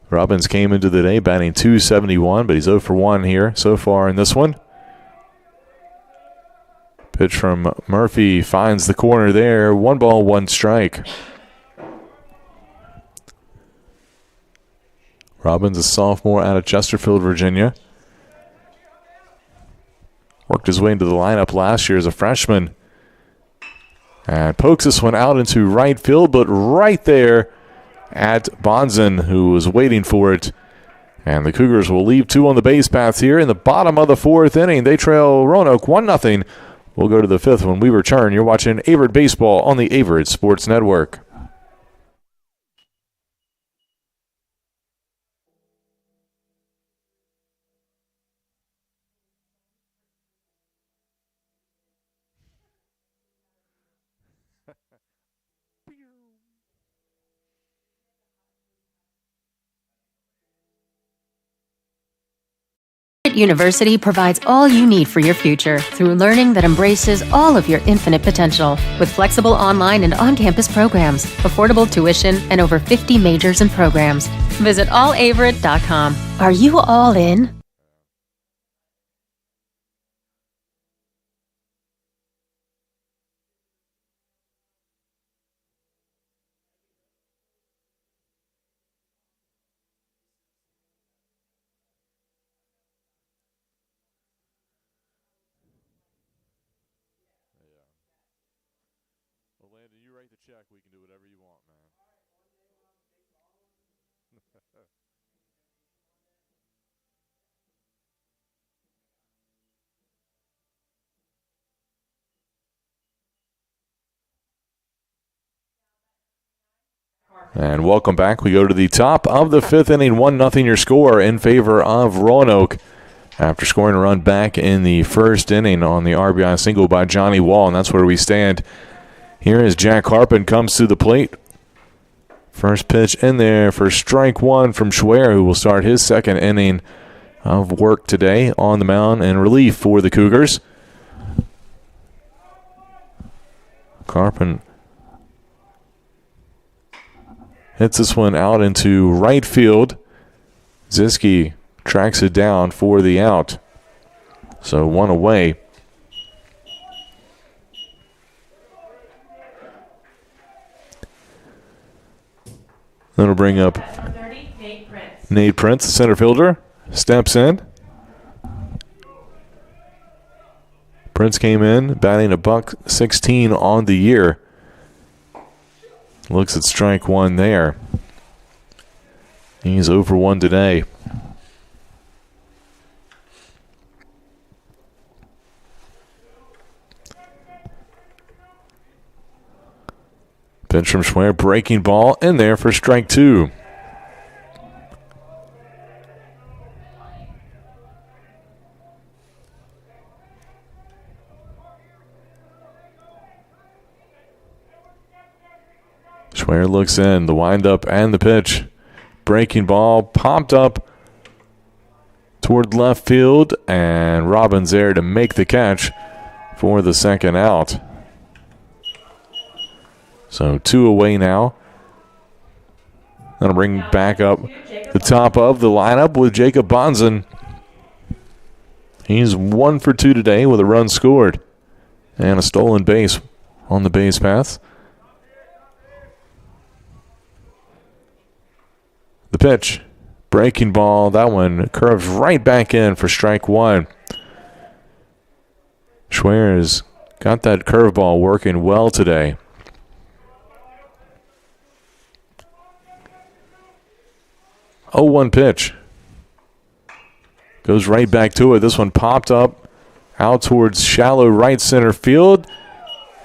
Robbins came into the day batting .271, but he's 0 for 1 here so far in this one. Pitch from Murphy finds the corner there. 1 ball, 1 strike. Robbins, a sophomore out of Chesterfield, Virginia. Worked his way into the lineup last year as a freshman. And pokes this one out into right field, but right there at Bonzen, who was waiting for it. And the Cougars will leave 2 on the base paths here in the bottom of the 4th inning. They trail Roanoke 1-0. We'll go to the 5th when we return. You're watching Averett Baseball on the Averett Sports Network. University provides all you need for your future through learning that embraces all of your infinite potential. With flexible online and on-campus programs, affordable tuition, and over 50 majors and programs. Visit allaveritt.com. Are you all in? Landon, you write the check. We can do whatever you want, man. And welcome back. We go to the top of the 5th inning. 1-0 your score in favor of Roanoke after scoring a run back in the 1st inning on the RBI single by Johnny Wall. And that's where we stand here as Jack Harpin comes to the plate. First pitch in there for strike 1 from Schwer, who will start his 2nd inning of work today on the mound in relief for the Cougars. Harpin hits this one out into right field. Ziske tracks it down for the out. So 1 away. That'll bring up 30, Nate Prince, the center fielder, steps in. Prince came in batting $116 on the year. Looks at strike 1 there. He's 0 for 1 today. Pitch from Schwer, breaking ball in there for strike 2. Schwer looks in, the windup and the pitch. Breaking ball popped up toward left field, and Robbins there to make the catch for the 2nd out. So 2 away now. That'll bring back up the top of the lineup with Jacob Bonzen. He's 1 for 2 today with a run scored and a stolen base on the base paths. The pitch, breaking ball, that one curves right back in for strike 1. Schwer has got that curveball working well today. Oh, 1 pitch. Goes right back to it. This one popped up out towards shallow right center field.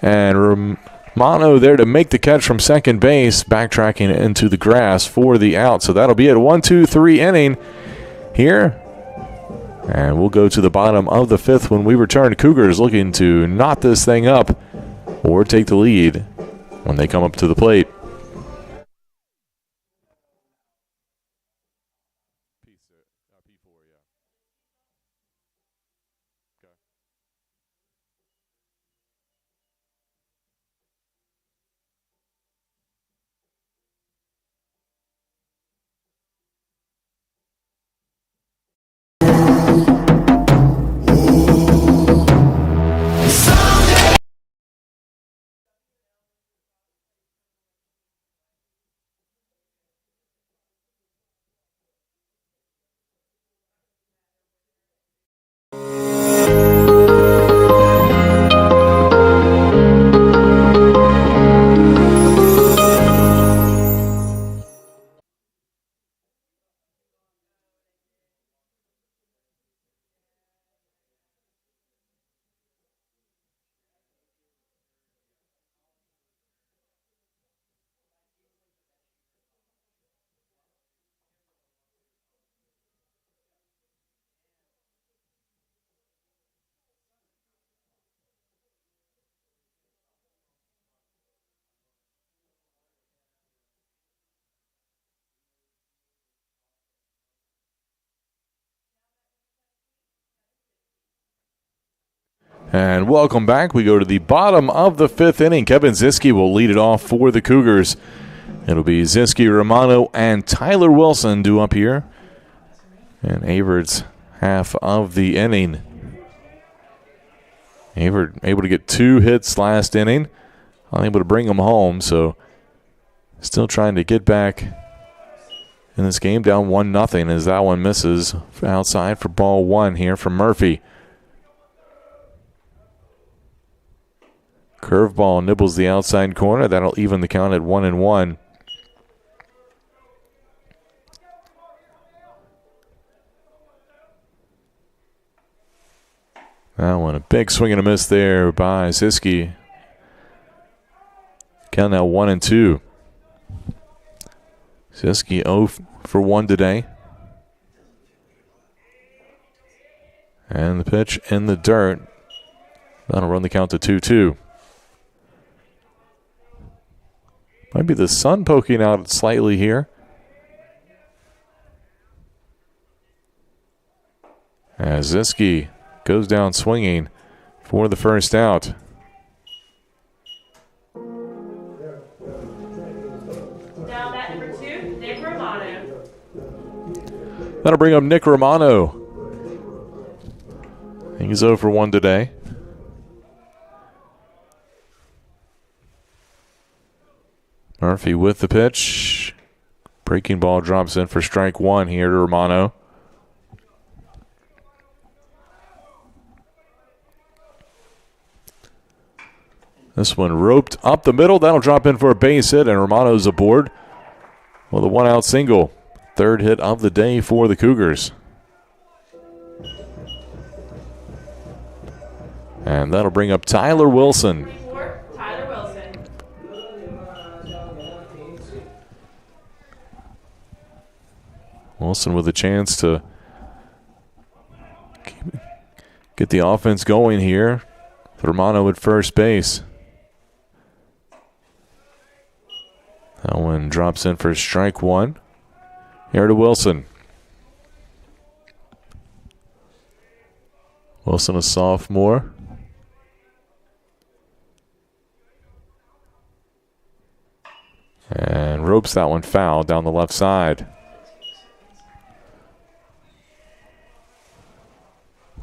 And Romano there to make the catch from second base, backtracking into the grass for the out. So that'll be it. 1-2-3 inning here. And we'll go to the bottom of the 5th when we return. Cougars looking to knot this thing up or take the lead when they come up to the plate. And welcome back. We go to the bottom of the 5th inning. Kevin Ziske will lead it off for the Cougars. It'll be Ziske, Romano, and Tyler Wilson due up here. And Averett's half of the inning. Averitt able to get 2 hits last inning. Unable to bring them home, so still trying to get back in this game, down 1-0 as that one misses outside for ball 1 here from Murphy. Curveball nibbles the outside corner. That'll even the count at 1-1. That one, a big swing and a miss there by Ziske. Count now 1-2. Ziske 0 for 1 today. And the pitch in the dirt. That'll run the count to 2-2. Might be the sun poking out slightly here. As Ziske goes down swinging for the first out. Now bat number 2, Nick Romano. That'll bring up Nick Romano. He's 0 for 1 today. Murphy with the pitch. Breaking ball drops in for strike 1 here to Romano. This one roped up the middle. That'll drop in for a base hit, and Romano's aboard with a 1-out single. 3rd hit of the day for the Cougars. And that'll bring up Tyler Wilson. Tyler Wilson. Wilson with a chance to get the offense going here. Romano at first base. That one drops in for strike 1. Here to Wilson. Wilson, a sophomore. And ropes that one foul down the left side.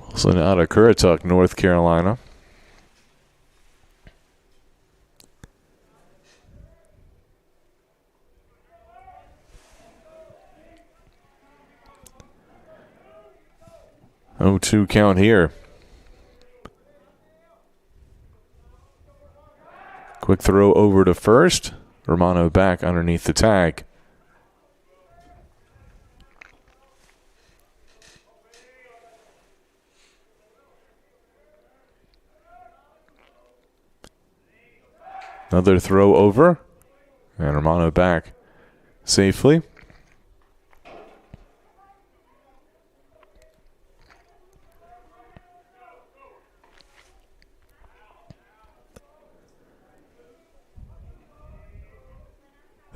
Wilson out of Currituck, North Carolina. Oh, 2 count here. Quick throw over to first. Romano back underneath the tag. Another throw over. And Romano back safely.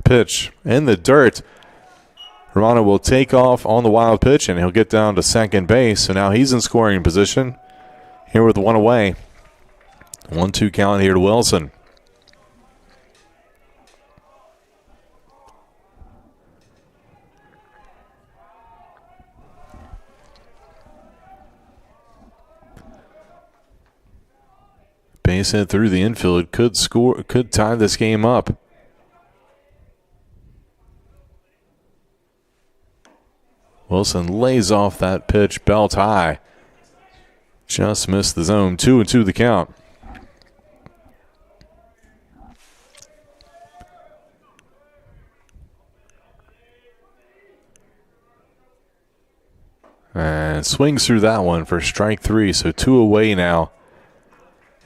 Pitch in the dirt. Romano will take off on the wild pitch, and he'll get down to second base. So now he's in scoring position here with 1 away. 1-2 count here to Wilson. Base hit through the infield could score, could tie this game up. Wilson lays off that pitch, belt high. Just missed the zone. 2-2 the count. And swings through that one for strike 3. So 2 away now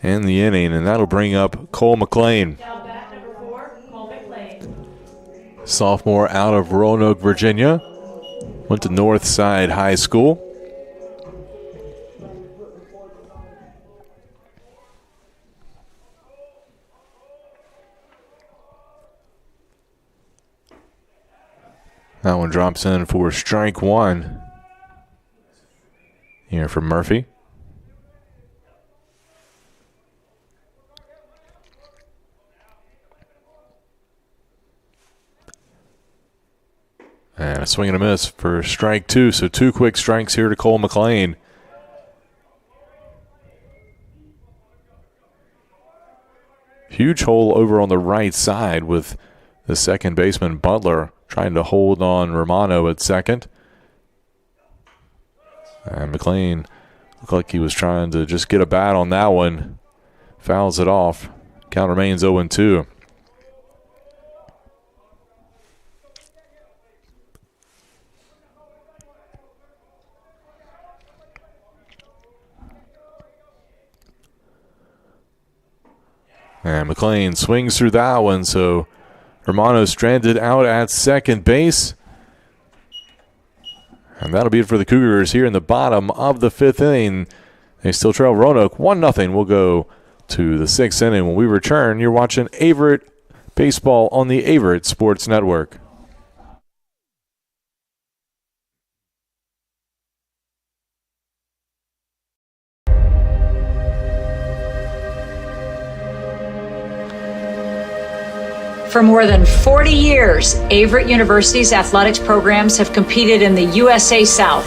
in the inning, and that'll bring up Cole McLean. Now bat number 4, Cole McLean. Sophomore out of Roanoke, Virginia. Went to Northside High School. That one drops in for strike 1. Here from Murphy. And a swing and a miss for strike two. So 2 quick strikes here to Cole McLean. Huge hole over on the right side with the second baseman Butler trying to hold on Romano at second. And McLean looked like he was trying to just get a bat on that one. Fouls it off. Count remains 0-2. And McLean swings through that one, so Romano stranded out at second base. And that'll be it for the Cougars here in the bottom of the 5th inning. They still trail Roanoke 1-0. We'll go to the 6th inning. When we return, you're watching Averitt Baseball on the Averett Sports Network. For more than 40 years, Averett University's athletics programs have competed in the USA South.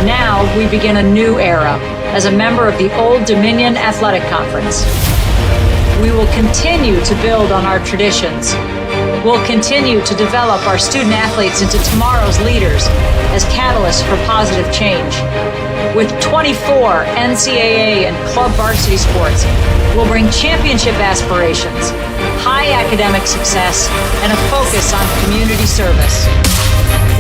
Now we begin a new era as a member of the Old Dominion Athletic Conference. We will continue to build on our traditions. We'll continue to develop our student athletes into tomorrow's leaders as catalysts for positive change. With 24 NCAA and club varsity sports, we'll bring championship aspirations, high academic success, and a focus on community service.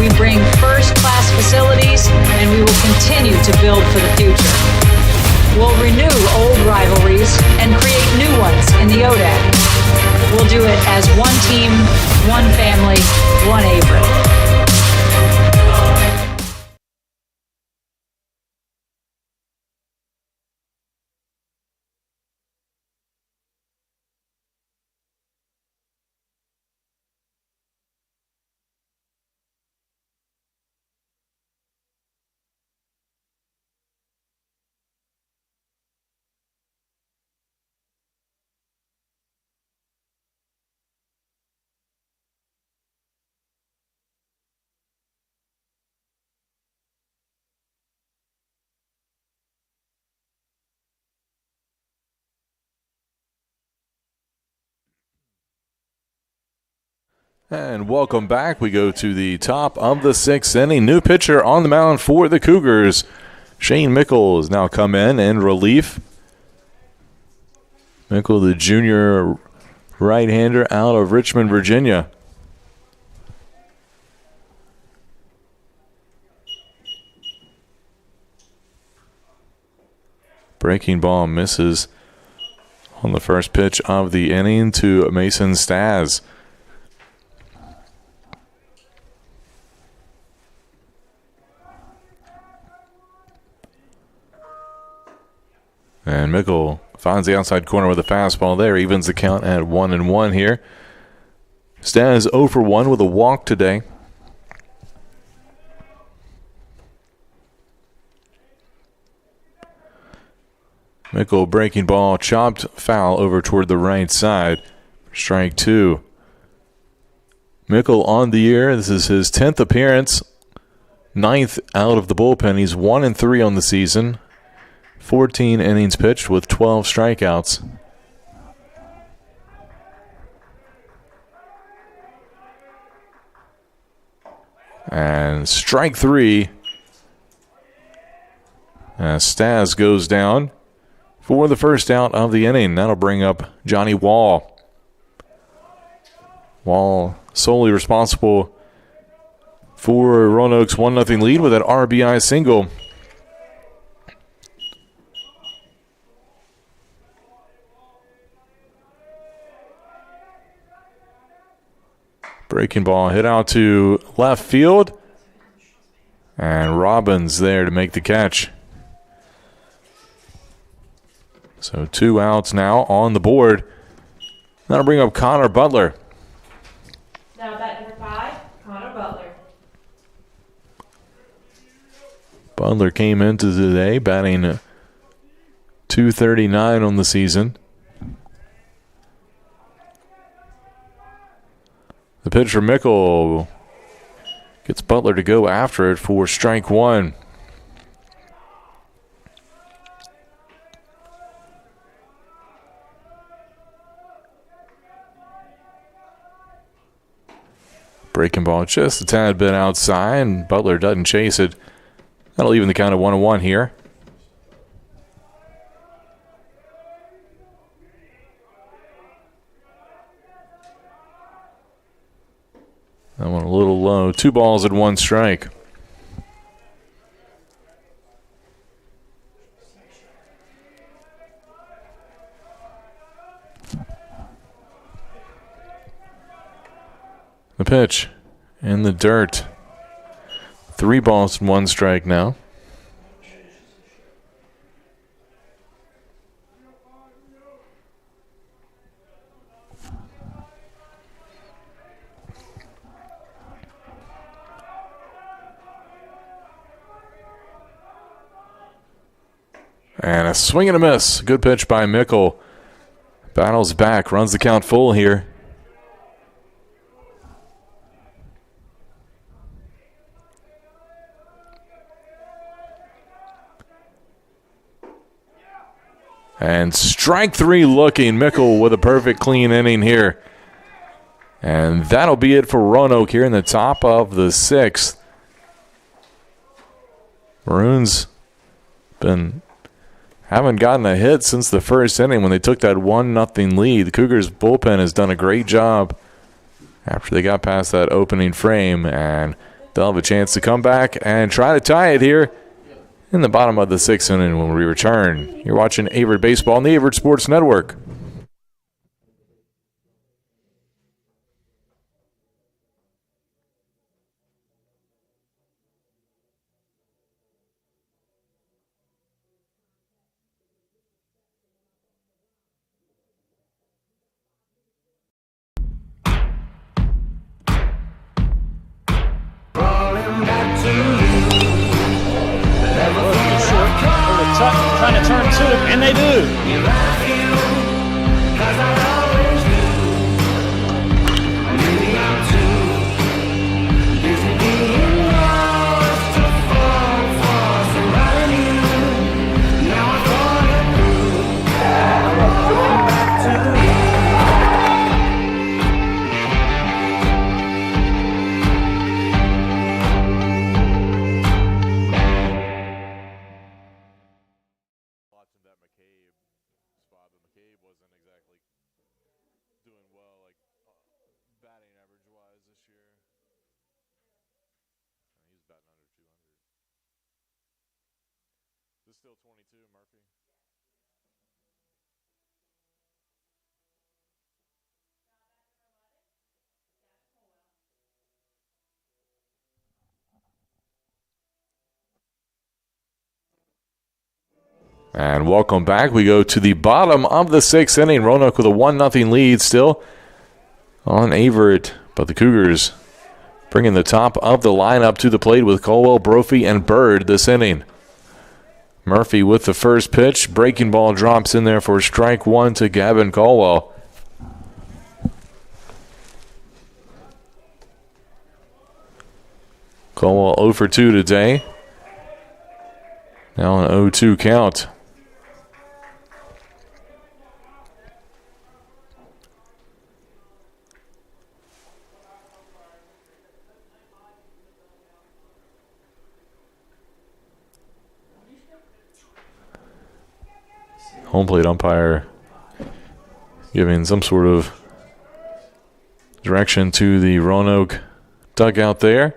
We bring first-class facilities, and we will continue to build for the future. We'll renew old rivalries and create new ones in the ODAC. We'll do it as one team, one family, one Averitt. And welcome back. We go to the top of the 6th inning. New pitcher on the mound for the Cougars. Shane Mickle has now come in relief. Mickle, the junior right-hander out of Richmond, Virginia. Breaking ball misses on the first pitch of the inning to Mason Staz. And Mickle finds the outside corner with a fastball there. Evens the count at 1-1 here. Staz 0 for 1 with a walk today. Mickle breaking ball, chopped foul over toward the right side. Strike 2. Mickle on the year. This is his 10th appearance. 9th out of the bullpen. He's 1-3 on the season. 14 innings pitched with 12 strikeouts. And strike 3. As Staz goes down for the first out of the inning. That'll bring up Johnny Wall. Wall solely responsible for Roanoke's 1-0 lead with that RBI single. Breaking ball hit out to left field. And Robbins there to make the catch. So 2 outs now on the board. That'll bring up Connor Butler. Now bat number 5, Connor Butler. Butler came into today batting .239 on the season. pitch from Mickle gets Butler to go after it for strike one. Breaking ball just a tad bit outside, and Butler doesn't chase it. That'll even the count of 1-1 here. That one a little low. 2 balls and 1 strike. The pitch in the dirt. 3 balls and 1 strike now. And a swing and a miss. Good pitch by Mickle. Battles back, runs the count full here. And strike 3 looking. Mickle with a perfect clean inning here. And that'll be it for Roanoke here in the top of the 6th. Maroons haven't gotten a hit since the first inning when they took that 1-0 lead. The Cougars bullpen has done a great job after they got past that opening frame, and they'll have a chance to come back and try to tie it here in the bottom of the 6th inning when we return. You're watching Averett Baseball on the Averett Sports Network. Trying to turn 2, and they do. Still 22, Murphy. And welcome back. We go to the bottom of the 6th inning. Roanoke with a 1-0 lead still on Averitt, but the Cougars bringing the top of the lineup to the plate with Colwell, Brophy, and Bird this inning. Murphy with the first pitch. Breaking ball drops in there for strike 1 to Gavin Colwell. Colwell 0 for 2 today. Now an 0-2 count. Home plate umpire giving some sort of direction to the Roanoke dugout there.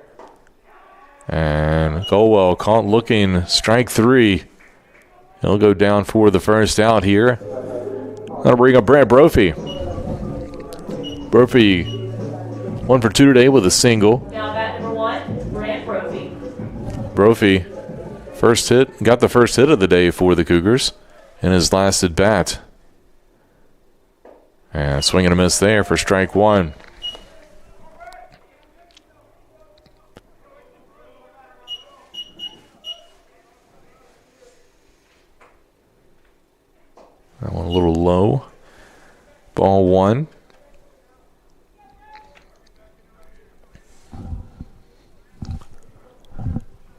And Colwell caught looking, strike 3. He'll go down for the first out here. That'll bring up Brad Brophy. Brophy 1 for 2 today with a single. Now bat number 1, Brad Brophy. Brophy got the first hit of the day for the Cougars in his last at bat. And swing and a miss there for strike 1. That one a little low. Ball 1.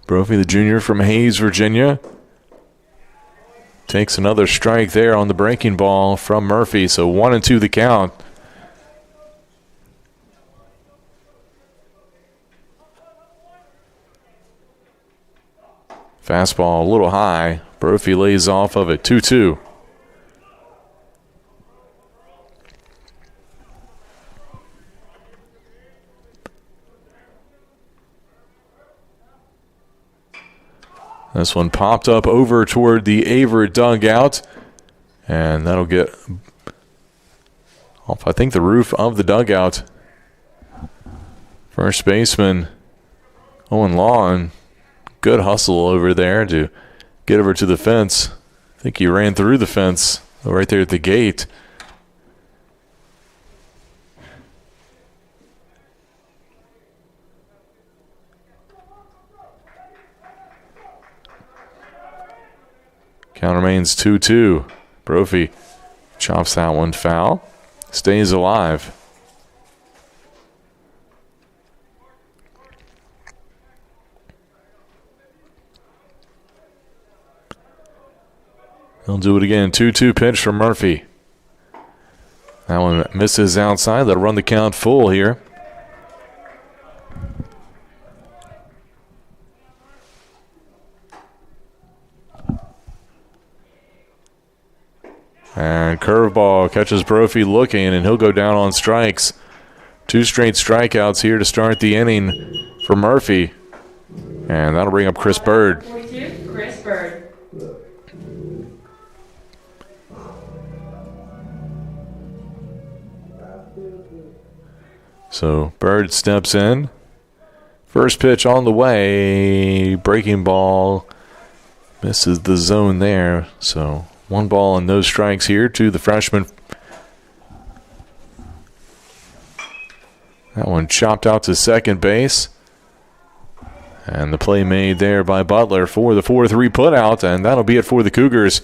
Brophy, the junior from Hayes, Virginia, takes another strike there on the breaking ball from Murphy. So 1-2 the count. Fastball a little high. Brophy lays off of it. 2-2. This one popped up over toward the Averitt dugout, and that'll get off, I think, the roof of the dugout. First baseman Owen Lawn, good hustle over there to get over to the fence. I think he ran through the fence right there at the gate. Count remains 2-2. Brophy chops that one foul. Stays alive. He'll do it again. 2-2 pitch from Murphy. That one misses outside. They'll run the count full here. And curveball catches Brophy looking, and he'll go down on strikes. 2 straight strikeouts here to start the inning for Murphy. And that'll bring up Chris Bird. 42, Chris Bird. So Bird steps in. First pitch on the way. Breaking ball misses the zone there. So 1 ball and no strikes here to the freshman. That one chopped out to second base. And the play made there by Butler for the 4-3 putout, and that'll be it for the Cougars.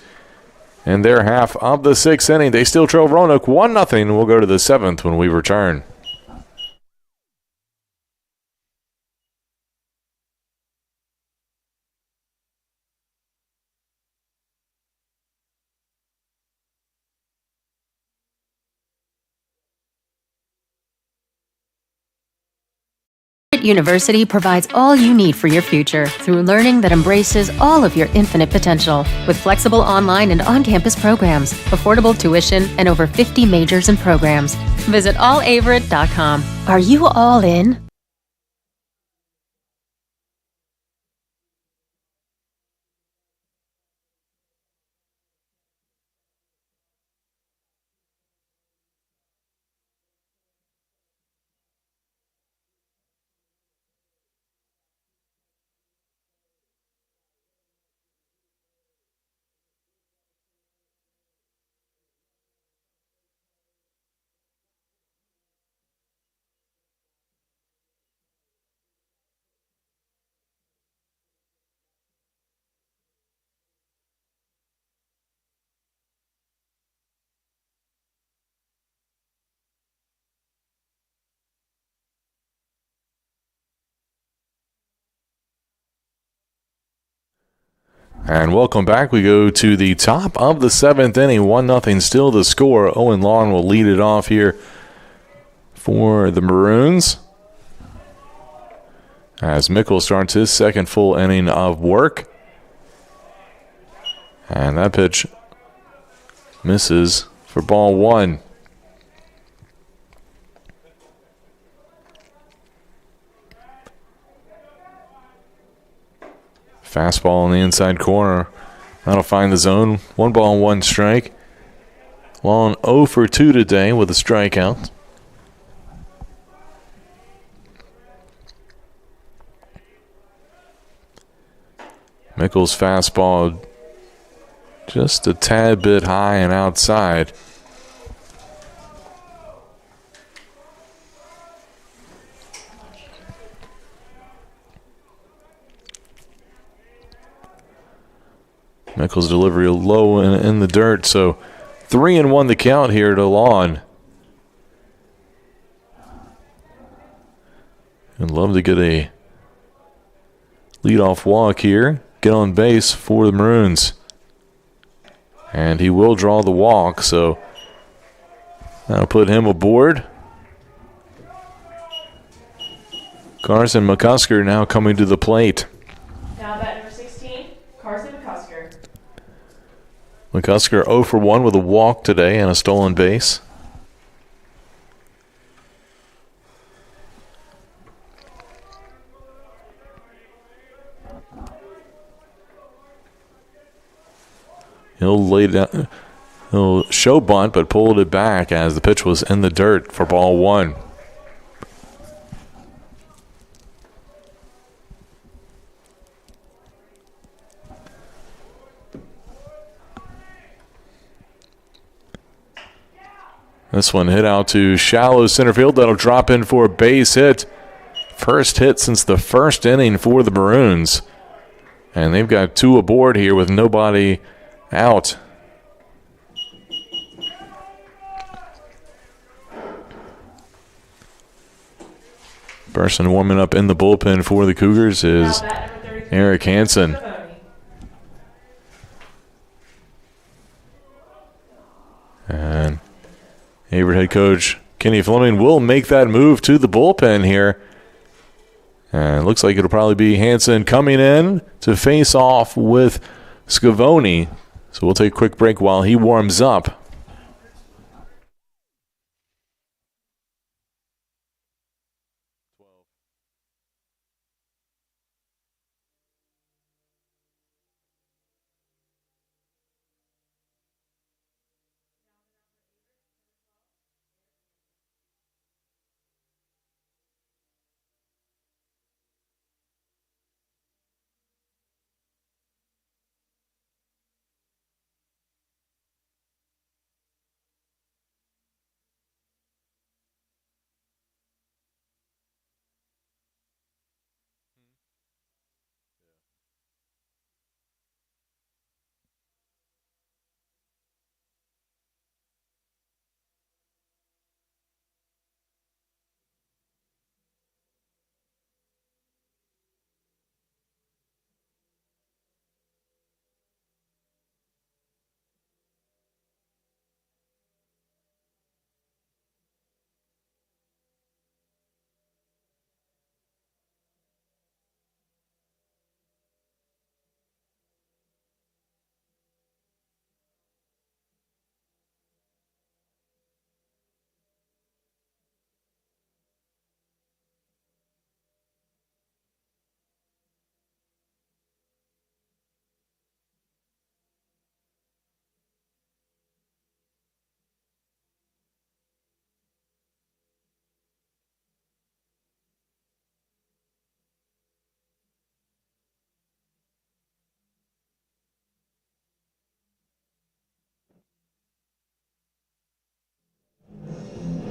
In their half of the 6th inning, they still trail Roanoke 1-0. We'll go to the 7th when we return. University provides all you need for your future through learning that embraces all of your infinite potential. With flexible online and on-campus programs, affordable tuition, and over 50 majors and programs. Visit allaveritt.com. Are you all in? And welcome back. We go to the top of the 7th inning. 1-0 still the score. Owen Lawn will lead it off here for the Maroons, as Mickle starts his second full inning of work. And that pitch misses for ball 1. Fastball in the inside corner. That'll find the zone. 1 ball and 1 strike. Lawn 0 for 2 today with a strikeout. Mickle's fastball just a tad bit high and outside. Mickle's delivery low in the dirt, so 3-1 the count here to Lawn. I'd love to get a leadoff walk here. Get on base for the Maroons. And he will draw the walk, so that'll put him aboard. Carson McCusker now coming to the plate. Now bat number 16, Carson McCusker. McCusker 0 for 1 with a walk today and a stolen base. He'll show bunt, but pulled it back as the pitch was in the dirt for ball 1. This one hit out to shallow center field. That'll drop in for a base hit. First hit since the first inning for the Maroons. And they've got 2 aboard here with nobody out. Person warming up in the bullpen for the Cougars is Eric Hansen. And Averitt head coach Kenny Fleming will make that move to the bullpen here. And it looks like it'll probably be Hansen coming in to face off with Scavone. So we'll take a quick break while he warms up.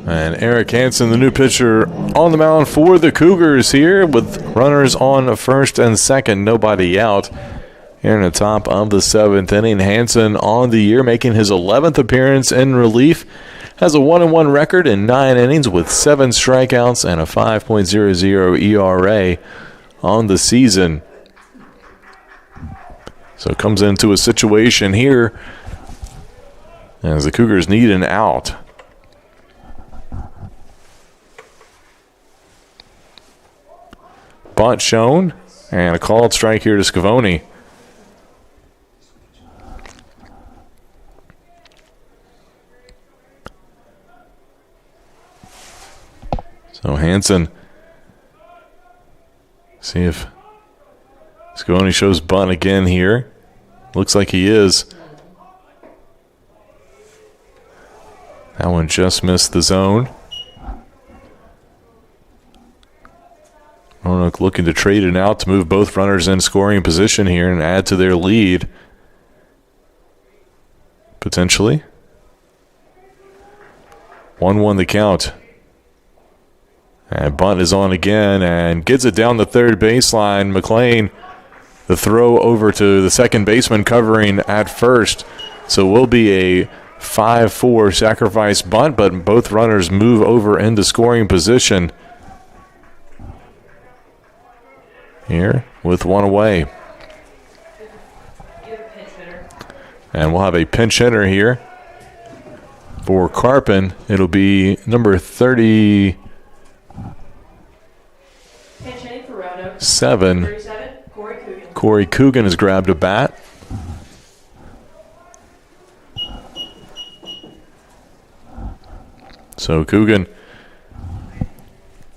And Eric Hansen, the new pitcher, on the mound for the Cougars here with runners on first and second, nobody out. Here in the top of the 7th inning, Hansen on the year, making his 11th appearance in relief. Has a 1-1 record in 9 innings with 7 strikeouts and a 5.00 ERA on the season. So comes into a situation here as the Cougars need an out. Bunt shown, and a called strike here to Scavone. So Hansen, see if Scavone shows bunt again here. Looks like he is. That one just missed the zone. Roanoke looking to trade it out to move both runners in scoring position here and add to their lead. Potentially. 1-1 the count. And bunt is on again and gets it down the third baseline. McLean, the throw over to the second baseman covering at first. So it will be a 5-4 sacrifice bunt, but both runners move over into scoring position. here with one away. And we'll have a pinch hitter here for Carpin. It'll be number 30. Pinch hitting for Roanoke. 37, Corey Coogan. Corey Coogan has grabbed a bat. So Coogan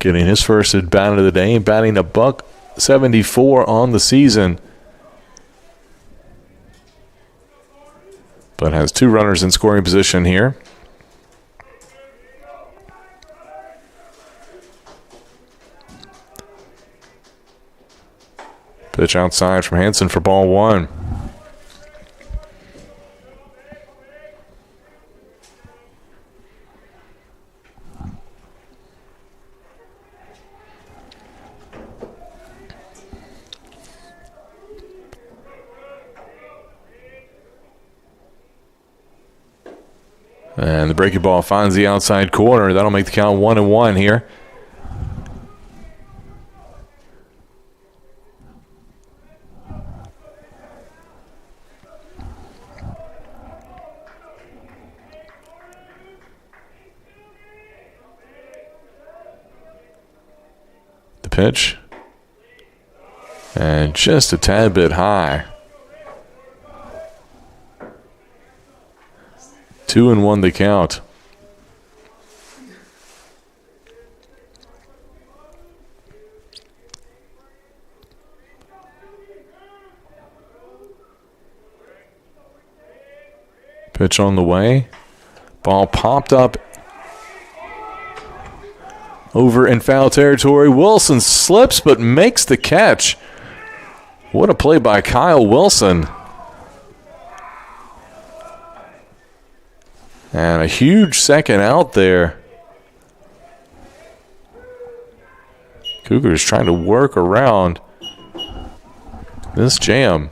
getting his first at bat of the day, batting $174 on the season. But has two runners in scoring position here. Pitch outside from Hansen for ball one. And the breaking ball finds the outside corner. That'll make the count 1-1 here. The pitch. And just a tad bit high. 2-1 the count. Pitch on the way. Ball popped up over in foul territory. Wilson slips but makes the catch. What a play by Kyle Wilson. And a huge second out there. Cougars trying to work around this jam.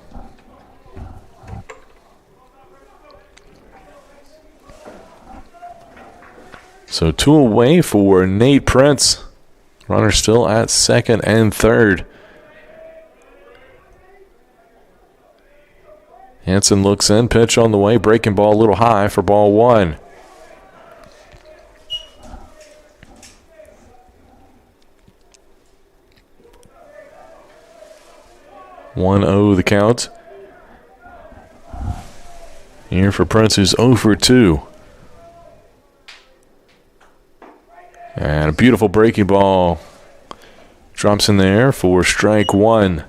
So two away for Nate Prince. Runner still at second and third. Hansen looks in, pitch on the way, breaking ball a little high for ball one. The count. Here for Prince, who's 0 for 2. And a beautiful breaking ball drops in there for strike one.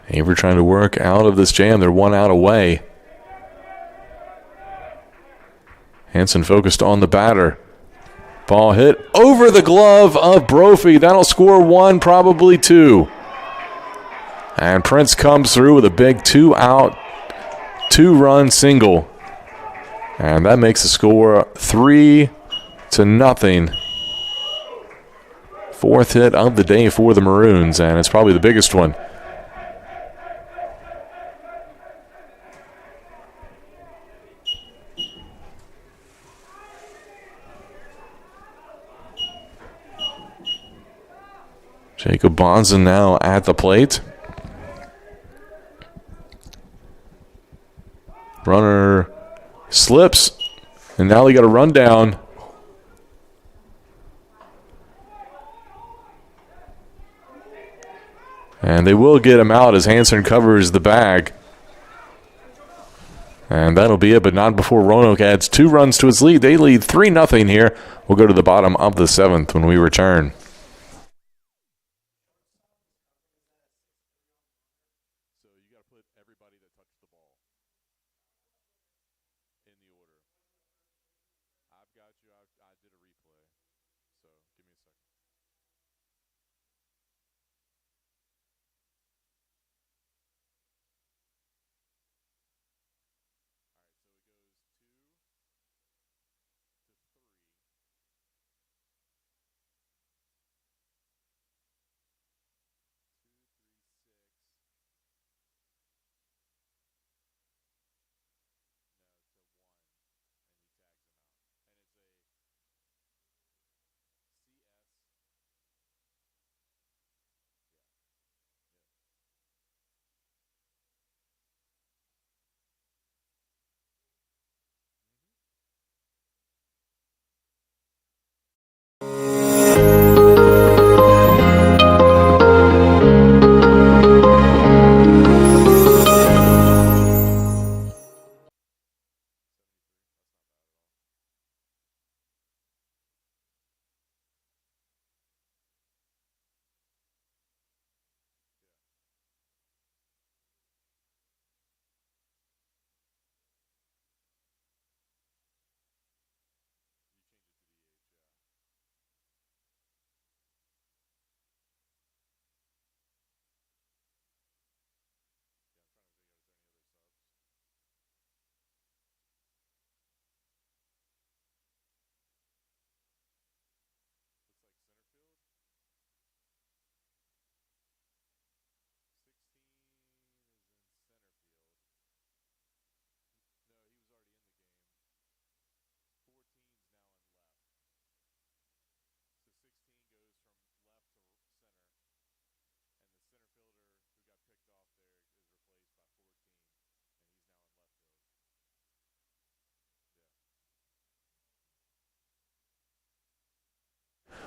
Averitt trying to work out of this jam. They're 1 out away. Hansen focused on the batter. Ball hit over the glove of Brophy. That'll score 1, probably 2. And Prince comes through with a big 2-out, 2-run single. And that makes the score 3-0. Fourth hit of the day for the Maroons, and it's probably the biggest one. Jacob Bonza now at the plate. Runner slips, and now they got a run down. And they will get him out as Hansen covers the bag. And that'll be it, but not before Roanoke adds 2 runs to its lead. They lead 3-0 here. We'll go to the bottom of the 7th when we return.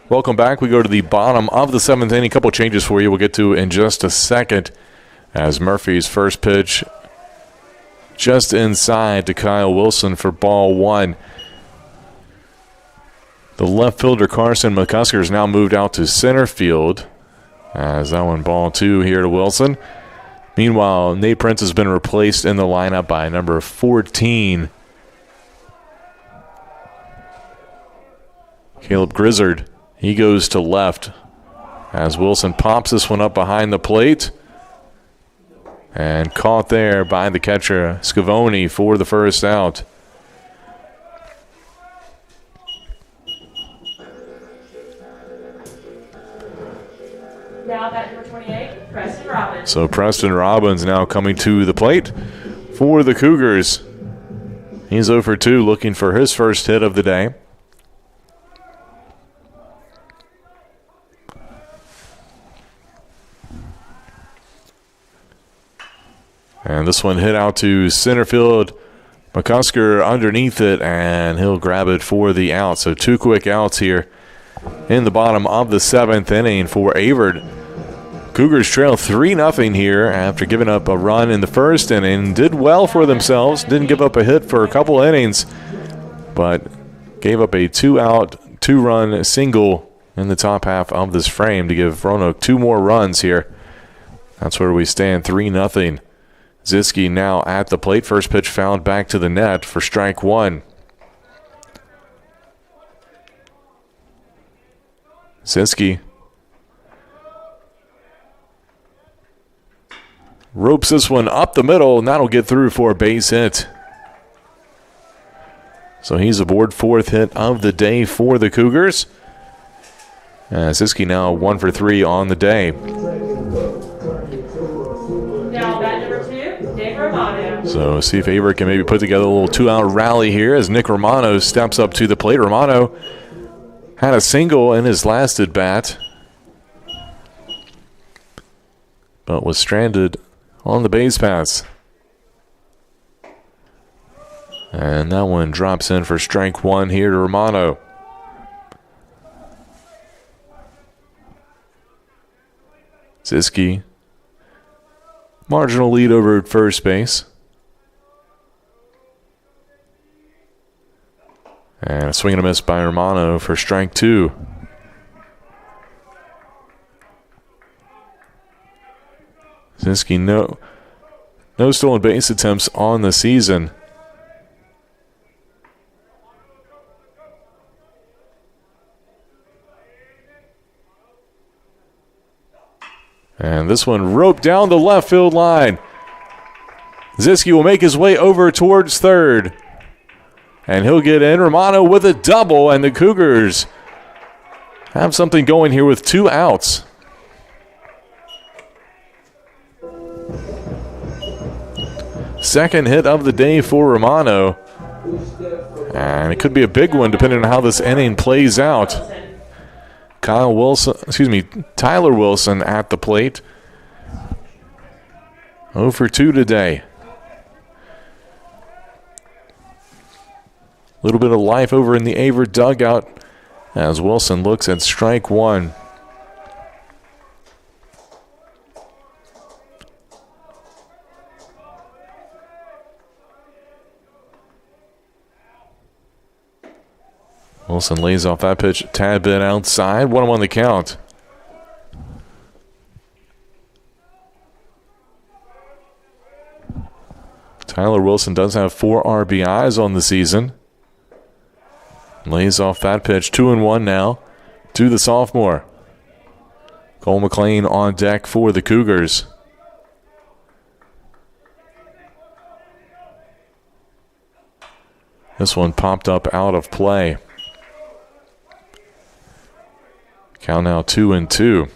Welcome back. We go to the bottom of the 7th inning. A couple changes for you we'll get to in just a second as Murphy's first pitch just inside to Kyle Wilson for ball 1. The left fielder Carson McCusker has now moved out to center field as that one ball 2 here to Wilson. Meanwhile, Nate Prince has been replaced in the lineup by number 14, Caleb Grizzard. He goes to left as Wilson pops this one up behind the plate and caught there by the catcher Scavone for the first out. Now bat number 28, Preston Robbins. So Preston Robbins now coming to the plate for the Cougars. He's 0 for 2, looking for his first hit of the day. And this one hit out to center field. McCusker underneath it, and he'll grab it for the out. So 2 quick outs here in the bottom of the 7th inning for Averitt. Cougars trail 3-0 here after giving up a run in the first inning. Did well for themselves. Didn't give up a hit for a couple innings, but gave up a 2-out, 2-run single in the top half of this frame to give Roanoke 2 more runs here. That's where we stand, 3-0. Ziski now at the plate. First pitch fouled back to the net for strike 1. Ziski ropes this one up the middle, and that'll get through for a base hit. So he's aboard, 4th hit of the day for the Cougars. Ziski now 1 for 3 on the day. Now bat number 2, Nick Romano. So see if Averitt can maybe put together a little 2-out rally here as Nick Romano steps up to the plate. Romano had a single in his last at bat, but was stranded on the base pass. And that one drops in for strike 1 here to Romano. Ziski, marginal lead over at first base. And a swing and a miss by Romano for strike 2. Ziski, no stolen base attempts on the season. And this one roped down the left field line. Ziski will make his way over towards third. And he'll get in. Romano with a double, and the Cougars have something going here with 2 outs. Second hit of the day for Romano. And it could be a big one depending on how this inning plays out. Tyler Wilson at the plate. 0 for 2 today. A little bit of life over in the Averitt dugout as Wilson looks at strike 1. Wilson lays off that pitch a tad bit outside. 1-1 on the count. Tyler Wilson does have 4 RBIs on the season. Lays off that pitch. 2-1 now to the sophomore. Cole McLean on deck for the Cougars. This one popped up out of play. Count now 2-2.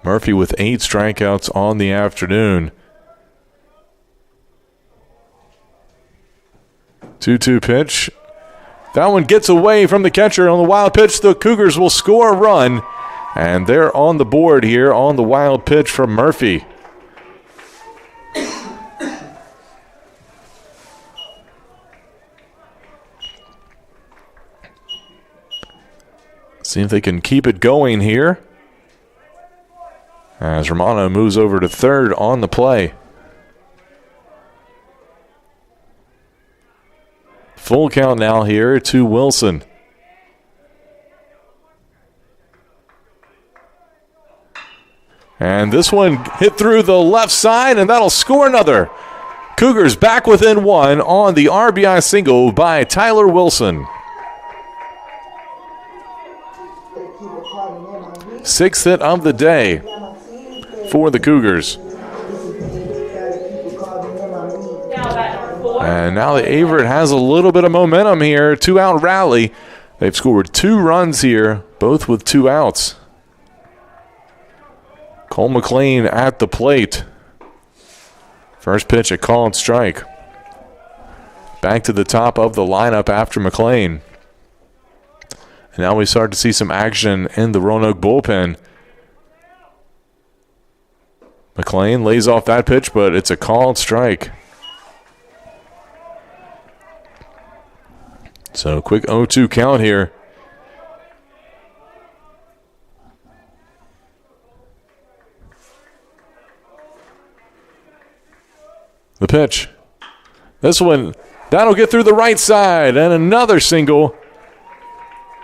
Murphy with 8 strikeouts on the afternoon. 2-2 pitch. That one gets away from the catcher on the wild pitch. The Cougars will score a run, and they're on the board here on the wild pitch from Murphy. See if they can keep it going here. As Romano moves over to third on the play. Full count now here to Wilson. And this one hit through the left side, and that'll score another. Cougars back within one on the RBI single by Tyler Wilson. Sixth hit of the day for the Cougars. And now the Averitt has a little bit of momentum here. 2-out rally. They've scored 2 runs here, both with 2 outs. Cole McLean at the plate. First pitch, a called strike. Back to the top of the lineup after McLean. And now we start to see some action in the Roanoke bullpen. McLean lays off that pitch, but it's a called strike. So quick 0-2 count here. The pitch. This one, that'll get through the right side, and another single.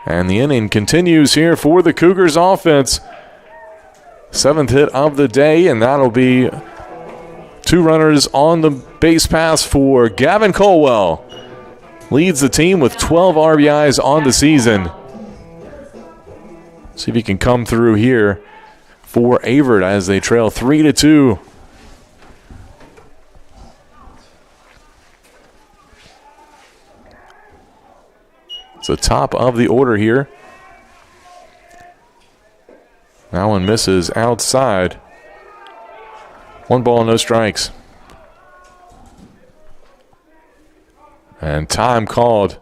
And the inning continues here for the Cougars offense. 7th hit of the day, and that'll be 2 runners on the base pass for Gavin Colwell. Leads the team with 12 RBIs on the season. See if he can come through here for Averitt as they trail 3-2. It's the top of the order here. That one misses outside. 1 ball, no strikes. And time called.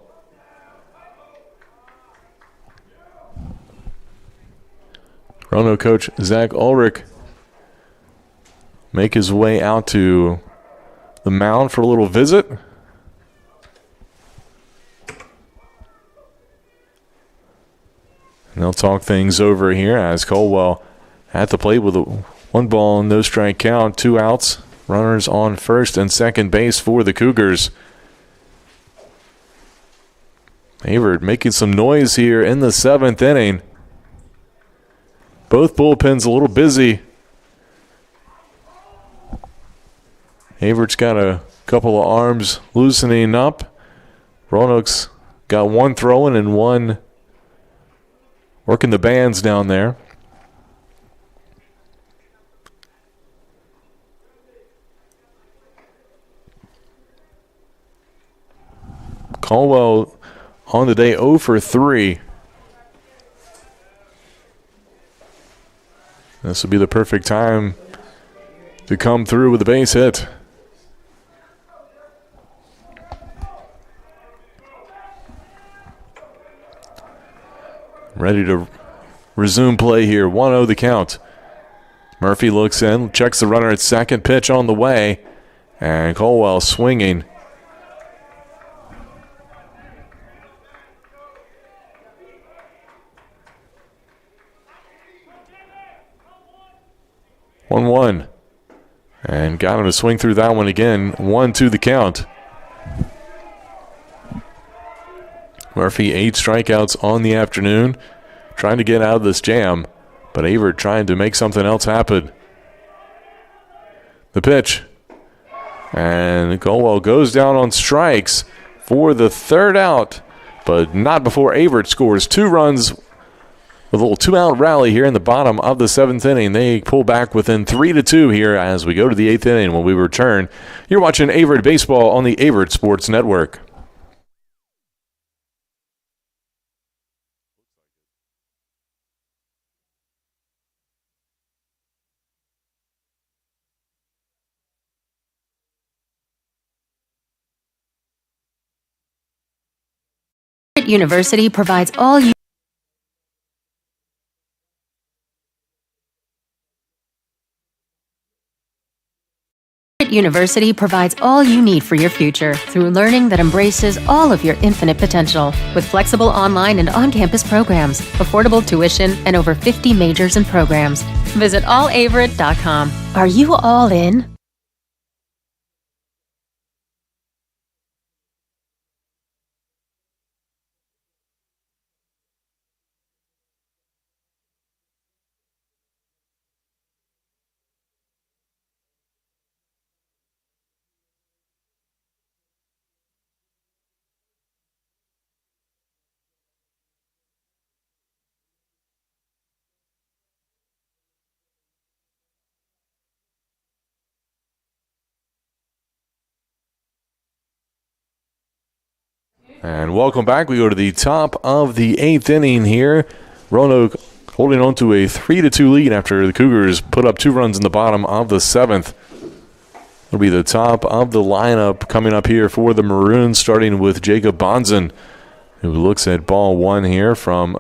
Roanoke coach Zach Ulrich make his way out to the mound for a little visit. And they'll talk things over here as Colwell at the plate with a 1 ball, no strike count, 2 outs. Runners on first and second base for the Cougars. Averitt making some noise here in the 7th inning. Both bullpens a little busy. Averitt's got a couple of arms loosening up. Roanoke's got 1 throwing and 1 working the bands down there. Colwell on the day 0 for 3. This will be the perfect time to come through with a base hit. Ready to resume play here. 1-0 the count. Murphy looks in, checks the runner at second, pitch on the way, and Colwell swinging. One, and got him to swing through that one again. 1-2 the count. Murphy 8 strikeouts on the afternoon, trying to get out of this jam, but Averitt trying to make something else happen. The pitch, and Colwell goes down on strikes for the 3rd out, but not before Averitt scores 2 runs with a little 2-out rally here in the bottom of the 7th inning. They pull back within 3-2 here as we go to the 8th inning. When we return, you're watching Averitt Baseball on the Averett Sports Network. University provides all you University provides all you need for your future through learning that embraces all of your infinite potential. With flexible online and on-campus programs, affordable tuition, and over 50 majors and programs. Visit allaveritt.com. Are you all in? And welcome back. We go to the top of the 8th inning here. Roanoke holding on to a 3-2 lead after the Cougars put up 2 runs in the bottom of the 7th. It'll be the top of the lineup coming up here for the Maroons, starting with Jacob Bonzen, who looks at ball 1 here from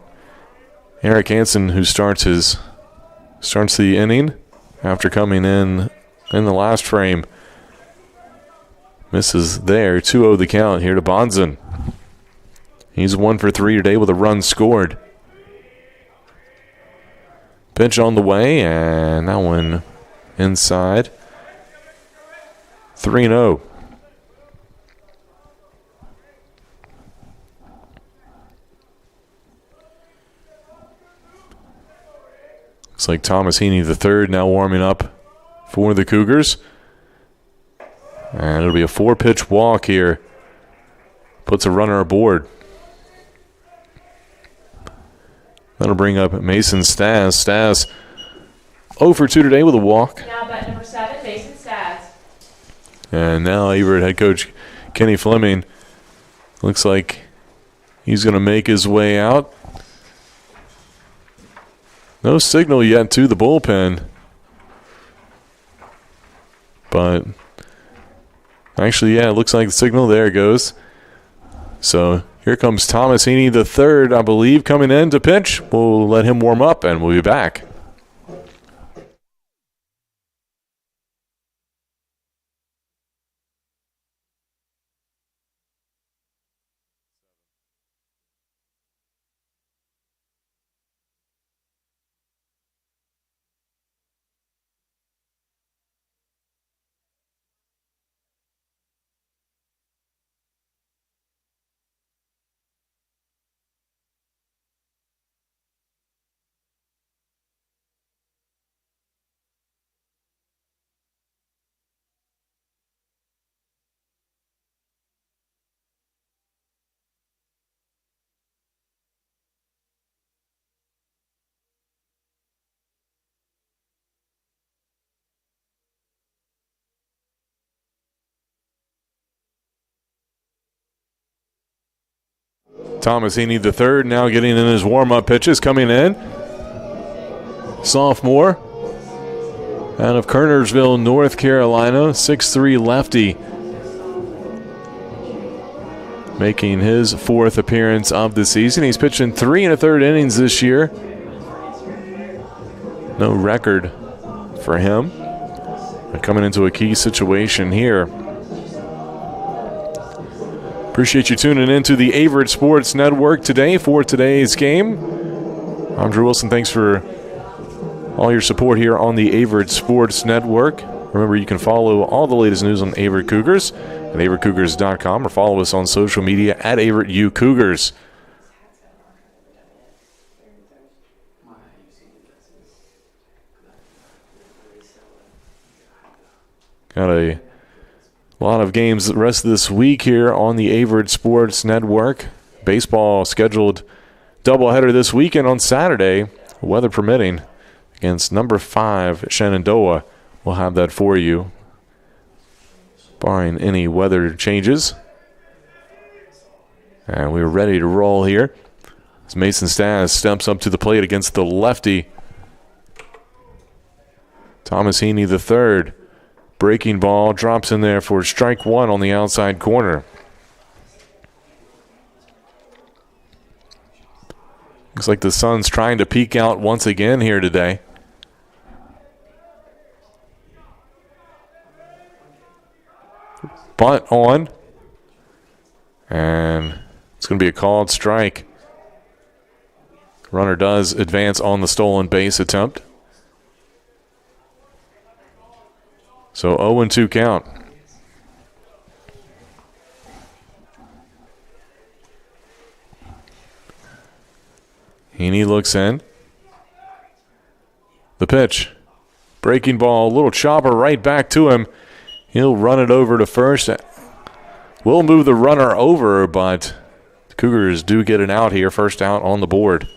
Eric Hansen, who starts the inning after coming in the last frame. Misses there. 2-0 the count here to Bonzen. He's 1 for 3 today with a run scored. Pitch on the way, and that one inside. 3-0. Looks like Thomas Heaney III now warming up for the Cougars. And it'll be a 4-pitch walk here. Puts a runner aboard. That'll bring up Mason Stas. Stas 0 for 2 today with a walk. Now bat number 7, Mason Stas. And now Averitt head coach Kenny Fleming looks like he's going to make his way out. No signal yet to the bullpen. But actually, yeah, it looks like the signal. There it goes. So here comes Thomas Heaney III, I believe, coming in to pitch. We'll let him warm up, and we'll be back. Thomas Heaney III now getting in his warm-up pitches, coming in. Sophomore out of Kernersville, North Carolina, 6'3" lefty. Making his 4th appearance of the season. He's pitched in 3 1/3 innings this year. No record for him. But coming into a key situation here. Appreciate you tuning in to the Averett Sports Network today for today's game. I'm Drew Wilson. Thanks for all your support here on the Averett Sports Network. Remember, you can follow all the latest news on Averitt Cougars at averettcougars.com or follow us on social media at Averitt Cougars. Got a lot of games the rest of this week here on the Averett Sports Network. Baseball scheduled doubleheader this weekend on Saturday, weather permitting, against number 5 Shenandoah. We'll have that for you, barring any weather changes. And we're ready to roll here as Mason Stas steps up to the plate against the lefty Thomas Heaney III. Breaking ball drops in there for strike 1 on the outside corner. Looks like the sun's trying to peek out once again here today. Bunt on. And it's going to be a called strike. Runner does advance on the stolen base attempt. So 0-2 count. Heaney looks in. The pitch. Breaking ball, a little chopper right back to him. He'll run it over to first. Will move the runner over, but the Cougars do get an out here. First out on the board.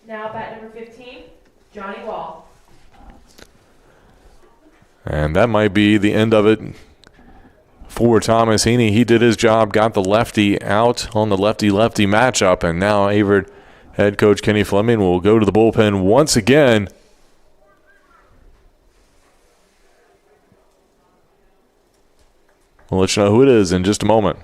Now bat number 15, Johnny Wall. And that might be the end of it for Thomas Heaney. He did his job, got the lefty out on the lefty-lefty matchup, and now Averitt head coach Kenny Fleming will go to the bullpen once again. We'll let you know who it is in just a moment.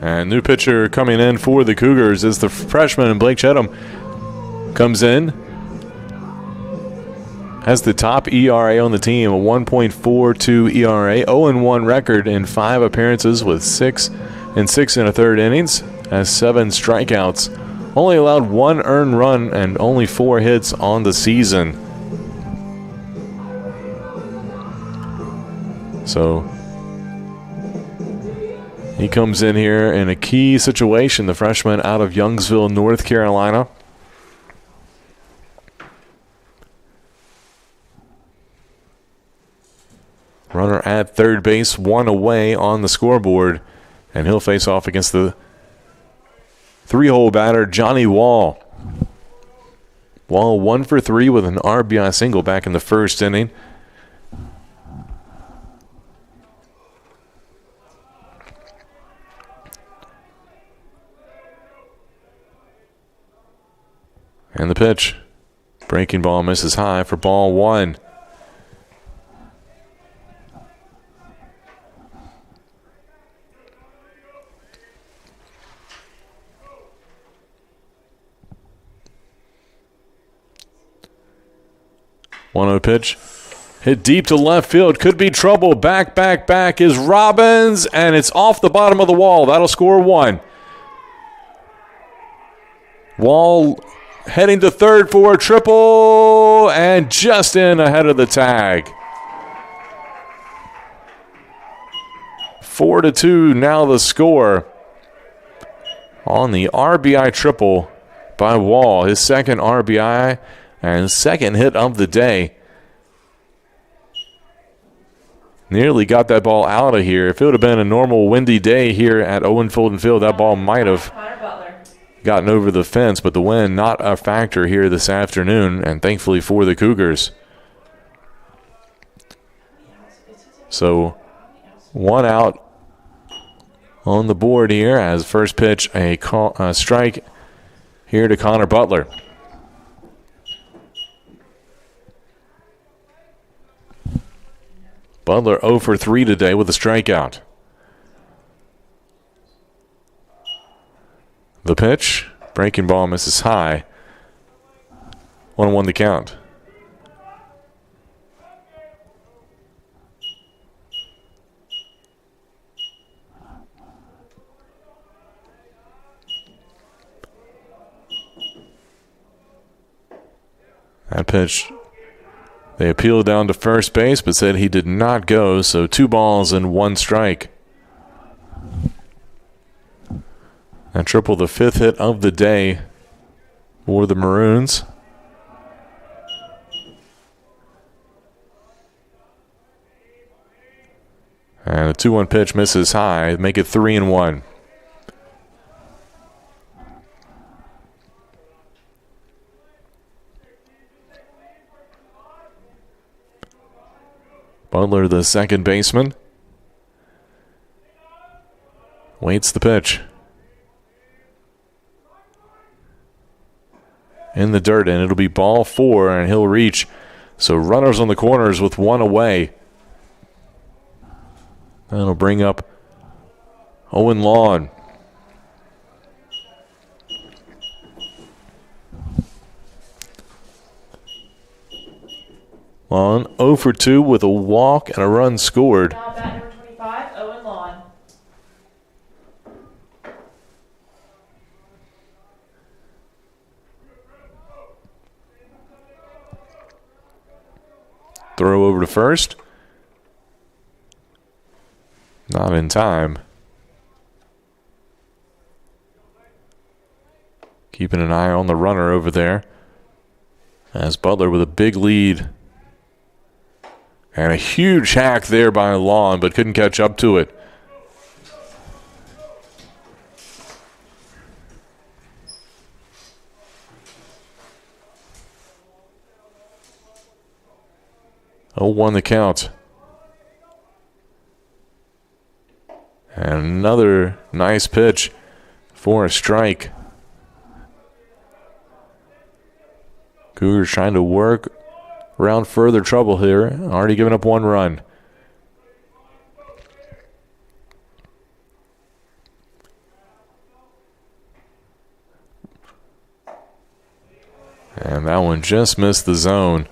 And new pitcher coming in for the Cougars is the freshman Blake Chedham. Comes in, has the top ERA on the team, a 1.42 ERA, 0-1 record in 5 appearances with 6 and 6 1/3 innings, has 7 strikeouts, only allowed 1 earned run and only 4 hits on the season. So he comes in here in a key situation, the freshman out of Youngsville, North Carolina. Runner at third base, 1 away on the scoreboard, and he'll face off against the 3-hole batter, Johnny Wall. Wall 1 for 3 with an RBI single back in the first inning. And the pitch. Breaking ball misses high for ball 1. One-0 pitch. Hit deep to left field. Could be trouble. Back is Robbins, and it's off the bottom of the wall. That'll score 1. Wall heading to third for a triple, and just in ahead of the tag. 4-2 now the score on the RBI triple by Wall. His second RBI and second hit of the day. Nearly got that ball out of here. If it would have been a normal windy day here at Owen Fulton Field, that ball might have gotten over the fence, but the wind not a factor here this afternoon, and thankfully for the Cougars. So 1 out on the board here as first pitch a strike here to Connor Butler. Butler 0 for 3 today with a strikeout. The pitch, breaking ball misses high. 1-1 the count. That pitch, they appealed down to first base, but said he did not go, so 2 balls and 1 strike. That triple, the 5th hit of the day for the Maroons. And a 2-1 pitch misses high, make it 3-1. Butler, the second baseman, waits the pitch. In the dirt, and it'll be ball 4, and he'll reach. So runners on the corners with 1 away. That'll bring up Owen Lawn. Lawn 0 for 2 with a walk and a run scored. Now bat number 25, Owen Lawn. Throw over to first. Not in time. Keeping an eye on the runner over there. As Butler with a big lead. And a huge hack there by Lawn, but couldn't catch up to it. Oh, 1 the count. And another nice pitch for a strike. Cougars trying to work around further trouble here. Already given up 1 run. And that one just missed the zone.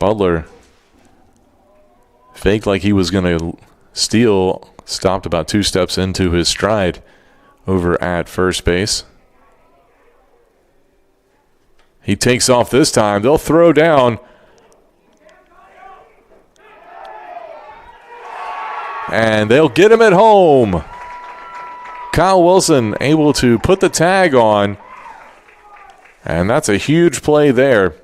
Butler faked like he was going to steal. Stopped about 2 steps into his stride over at first base. He takes off this time. They'll throw down. And they'll get him at home. Kyle Wilson able to put the tag on. And that's a huge play there.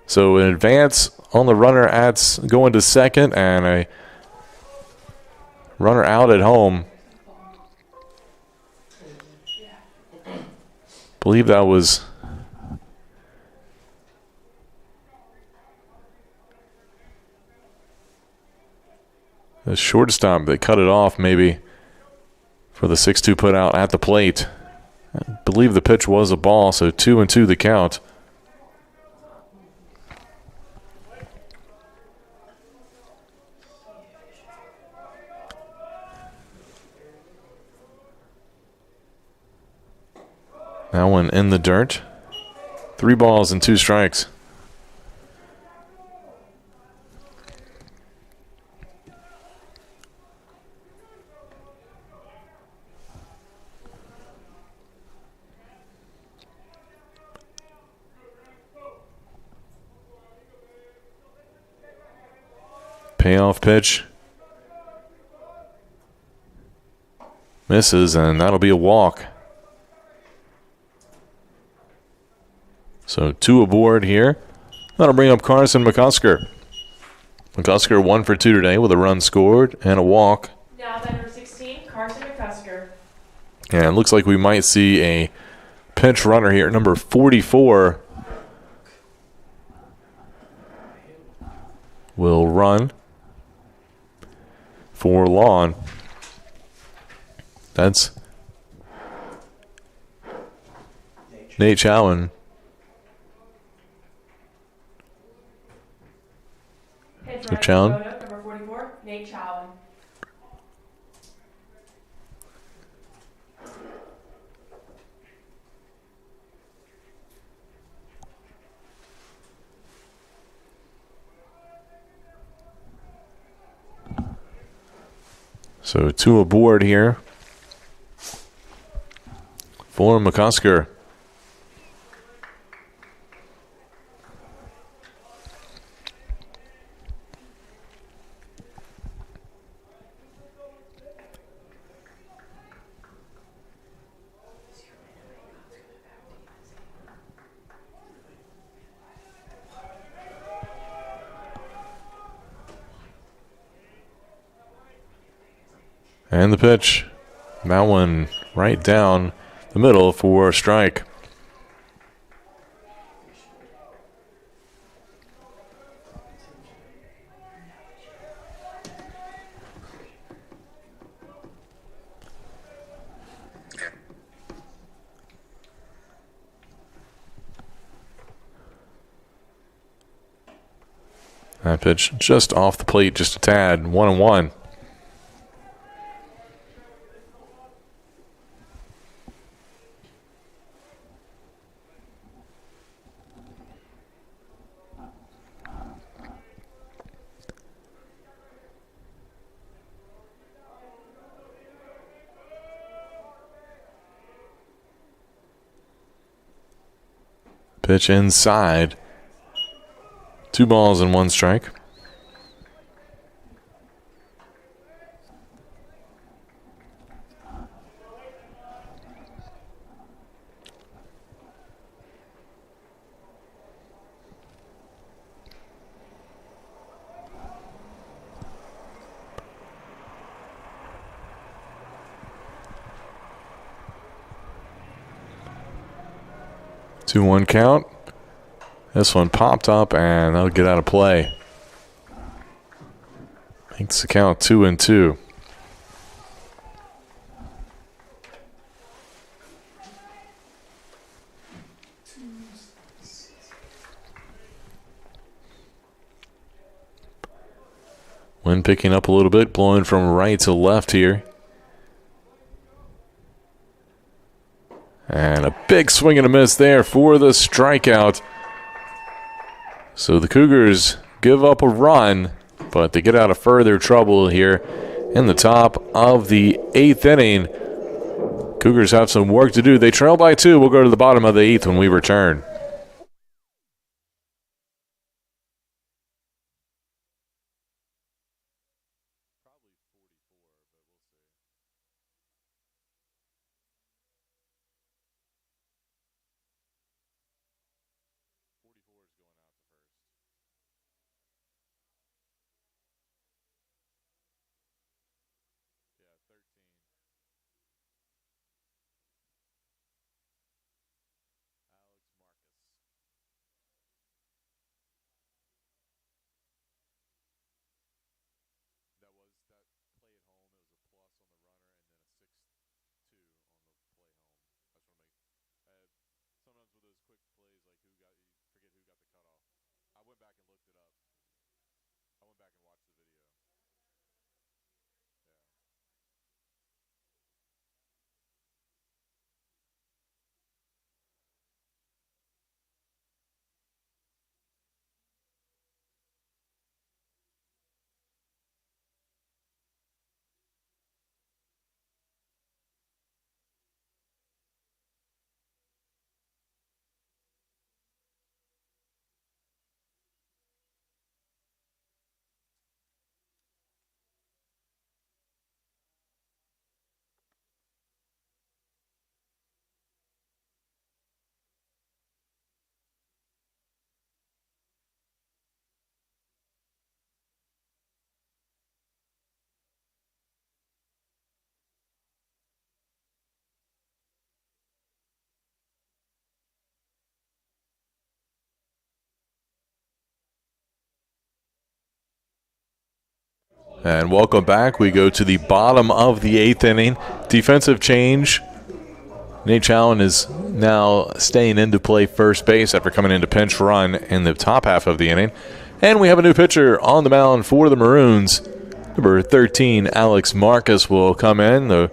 So an advance on the runner at going to second and a runner out at home. Believe that was the shortstop. They cut it off maybe for the 6-2 put out at the plate. I believe the pitch was a ball, so 2-2 the count. That one in the dirt. 3 balls and 2 strikes. Payoff pitch. Misses, and that'll be a walk. So 2 aboard here. That'll bring up Carson McCusker. McCusker 1 for 2 today with a run scored and a walk. Now bat number 16, Carson McCusker. And it looks like we might see a pinch runner here, number 44. Will run for Lawn. That's Nate Chowan. For Chowan. Roanoke, number 44, Nate Chowan. So 2 aboard here for McCusker. And the pitch. That one right down the middle for a strike. That pitch just off the plate, just a tad. 1-1. Pitch inside. 2 balls and 1 strike. Two one count. This one popped up and that'll get out of play. Makes the count 2-2. Wind picking up a little bit, blowing from right to left here. And a big swing and a miss there for the strikeout. So the Cougars give up a run, but they get out of further trouble here in the top of the 8th inning. Cougars have some work to do. They trail by 2. We'll go to the bottom of the 8th when we return. And welcome back. We go to the bottom of the 8th inning. Defensive change. Nate Chowan is now staying in to play first base after coming in to pinch run in the top half of the inning. And we have a new pitcher on the mound for the Maroons. Number 13, Alex Marcus, will come in. The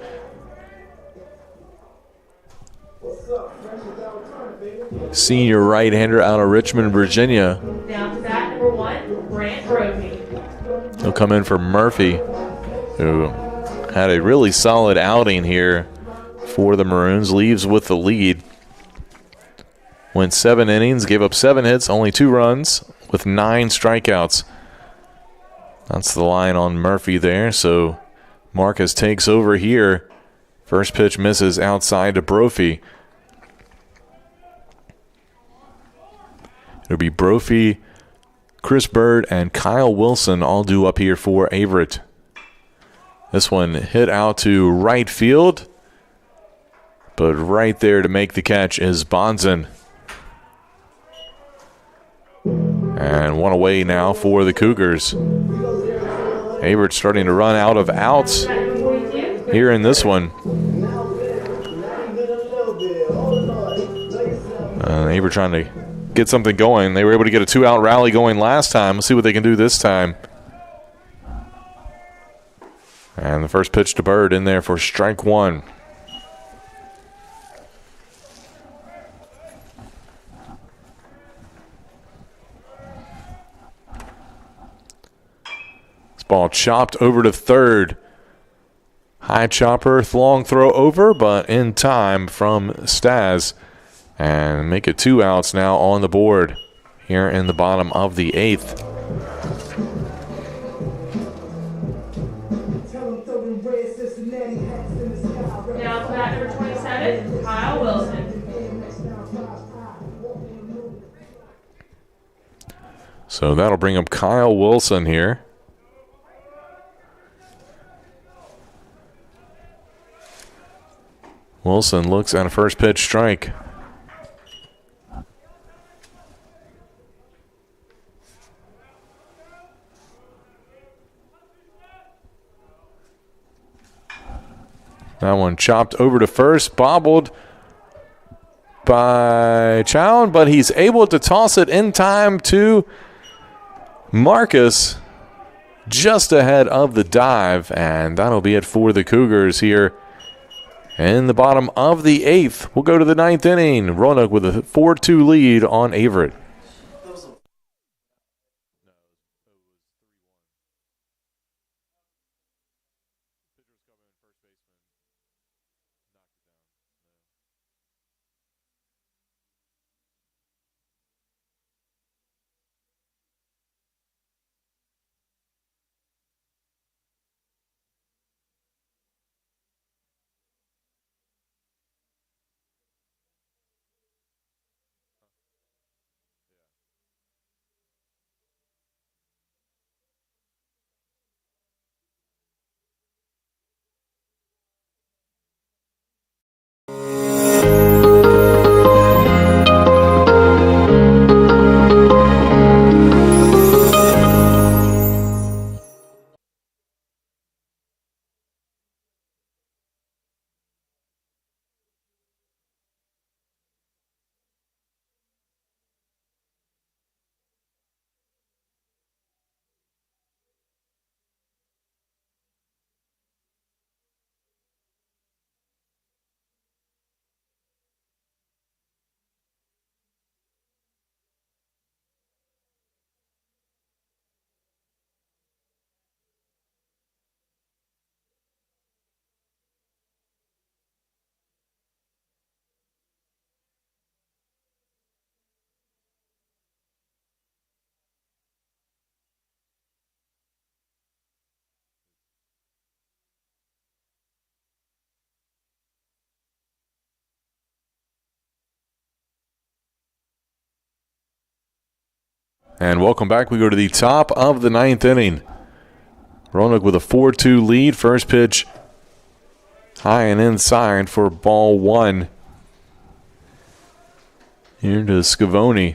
senior right-hander out of Richmond, Virginia. Down to bat number 1, Grant Brophy. He'll come in for Murphy, who had a really solid outing here for the Maroons. Leaves with the lead. Went 7 innings, gave up 7 hits, only 2 runs, with 9 strikeouts. That's the line on Murphy there. So Marcus takes over here. First pitch misses outside to Brophy. It'll be Brophy, Chris Bird, and Kyle Wilson all due up here for Averitt. This one hit out to right field, but right there to make the catch is Bonzen. And one away now for the Cougars. Averitt starting to run out of outs here in this one. Averitt trying to get something going. They were able to get a 2-out rally going last time. Let's see what they can do this time. And the first pitch to Bird in there for strike one. This ball chopped over to third. High chopper, long throw over, but in time from Staz. And make it 2 outs now on the board here in the bottom of the 8th. Now to bat number 27, Kyle Wilson. So that'll bring up Kyle Wilson here. Wilson looks at a first pitch strike. That one chopped over to first, bobbled by Chown, but he's able to toss it in time to Marcus just ahead of the dive, and that'll be it for the Cougars here in the bottom of the 8th. We'll go to the 9th inning. Roanoke with a 4-2 lead on Averitt. And welcome back. We go to the top of the 9th inning. Roanoke with a 4-2 lead. First pitch high and inside for ball one. Here to Scavone.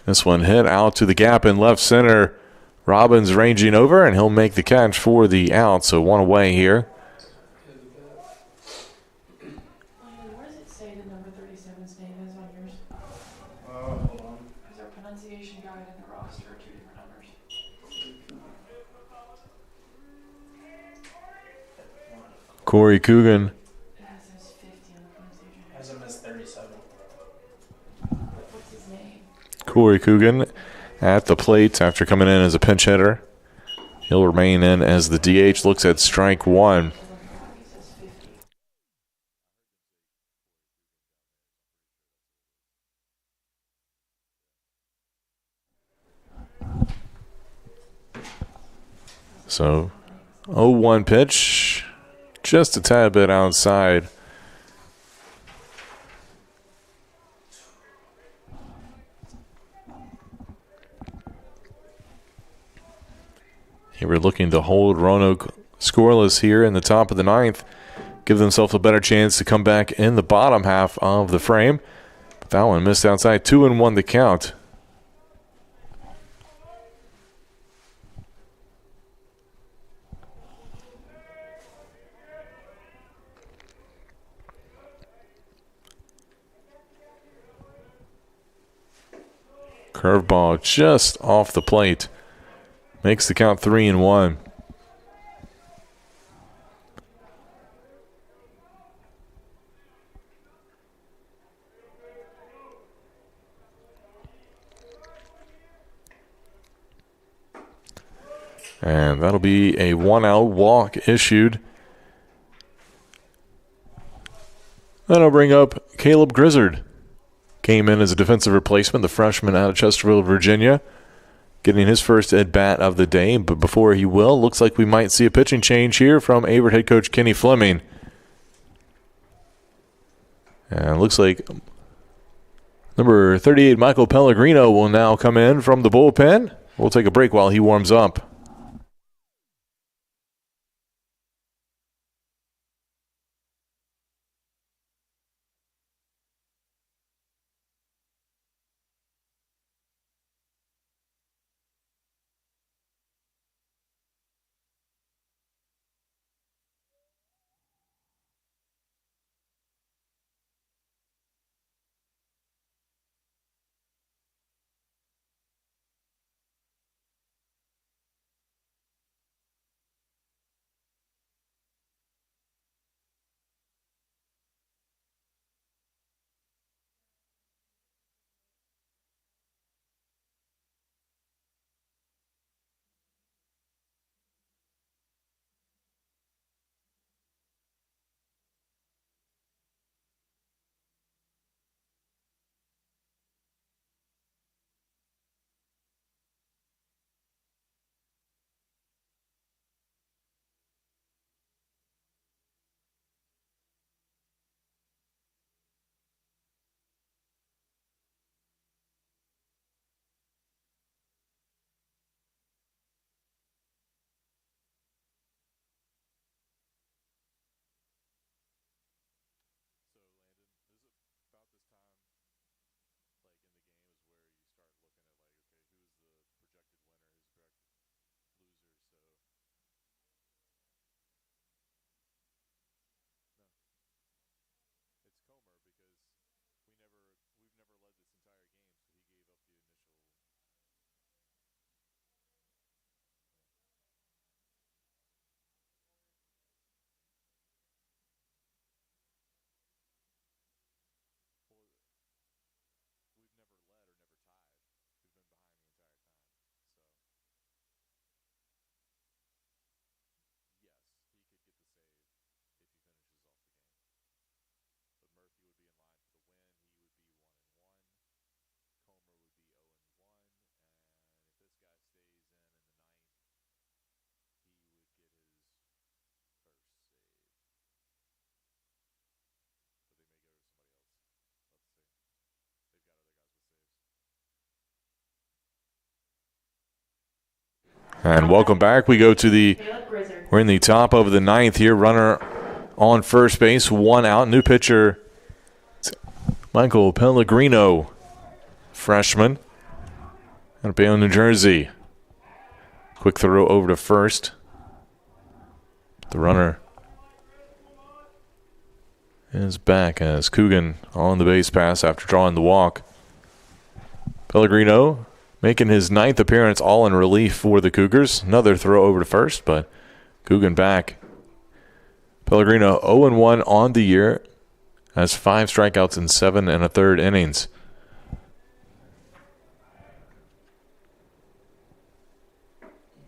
This one hit out to the gap in left center. Robbins ranging over, and he'll make the catch for the out. So one away here. Where does it say the number 37's name is on yours? Hold on. Because our pronunciation guide and the roster are 2 different numbers. Corey Coogan. It has his 50 on the pronunciation. Has him as 37. What's his name? Corey Coogan at the plate after coming in as a pinch hitter. He'll remain in as the DH. Looks at strike one. So 0-1 pitch, just a tad bit outside. They were looking to hold Roanoke scoreless here in the top of the ninth, give themselves a better chance to come back in the bottom half of the frame. But that one missed outside. 2-1 the count. Curveball just off the plate. Makes the count 3-1. And that'll be a 1-out walk issued. That'll bring up Caleb Grizzard. Came in as a defensive replacement, the freshman out of Chesterfield, Virginia, getting his first at-bat of the day. But before he will, looks like we might see a pitching change here from Averitt head coach Kenny Fleming. And it looks like number 38, Michael Pellegrino, will now come in from the bullpen. We'll take a break while he warms up. And welcome back. We're in the top of the ninth here. Runner on first base, 1 out. New pitcher, Michael Pellegrino, freshman out of Bayonne, New Jersey. Quick throw over to first. The runner is back as Coogan on the base pass after drawing the walk. Pellegrino making his 9th appearance, all in relief for the Cougars. Another throw over to first, but Coogan back. Pellegrino 0-1 on the year, has 5 strikeouts in 7 1/3 innings.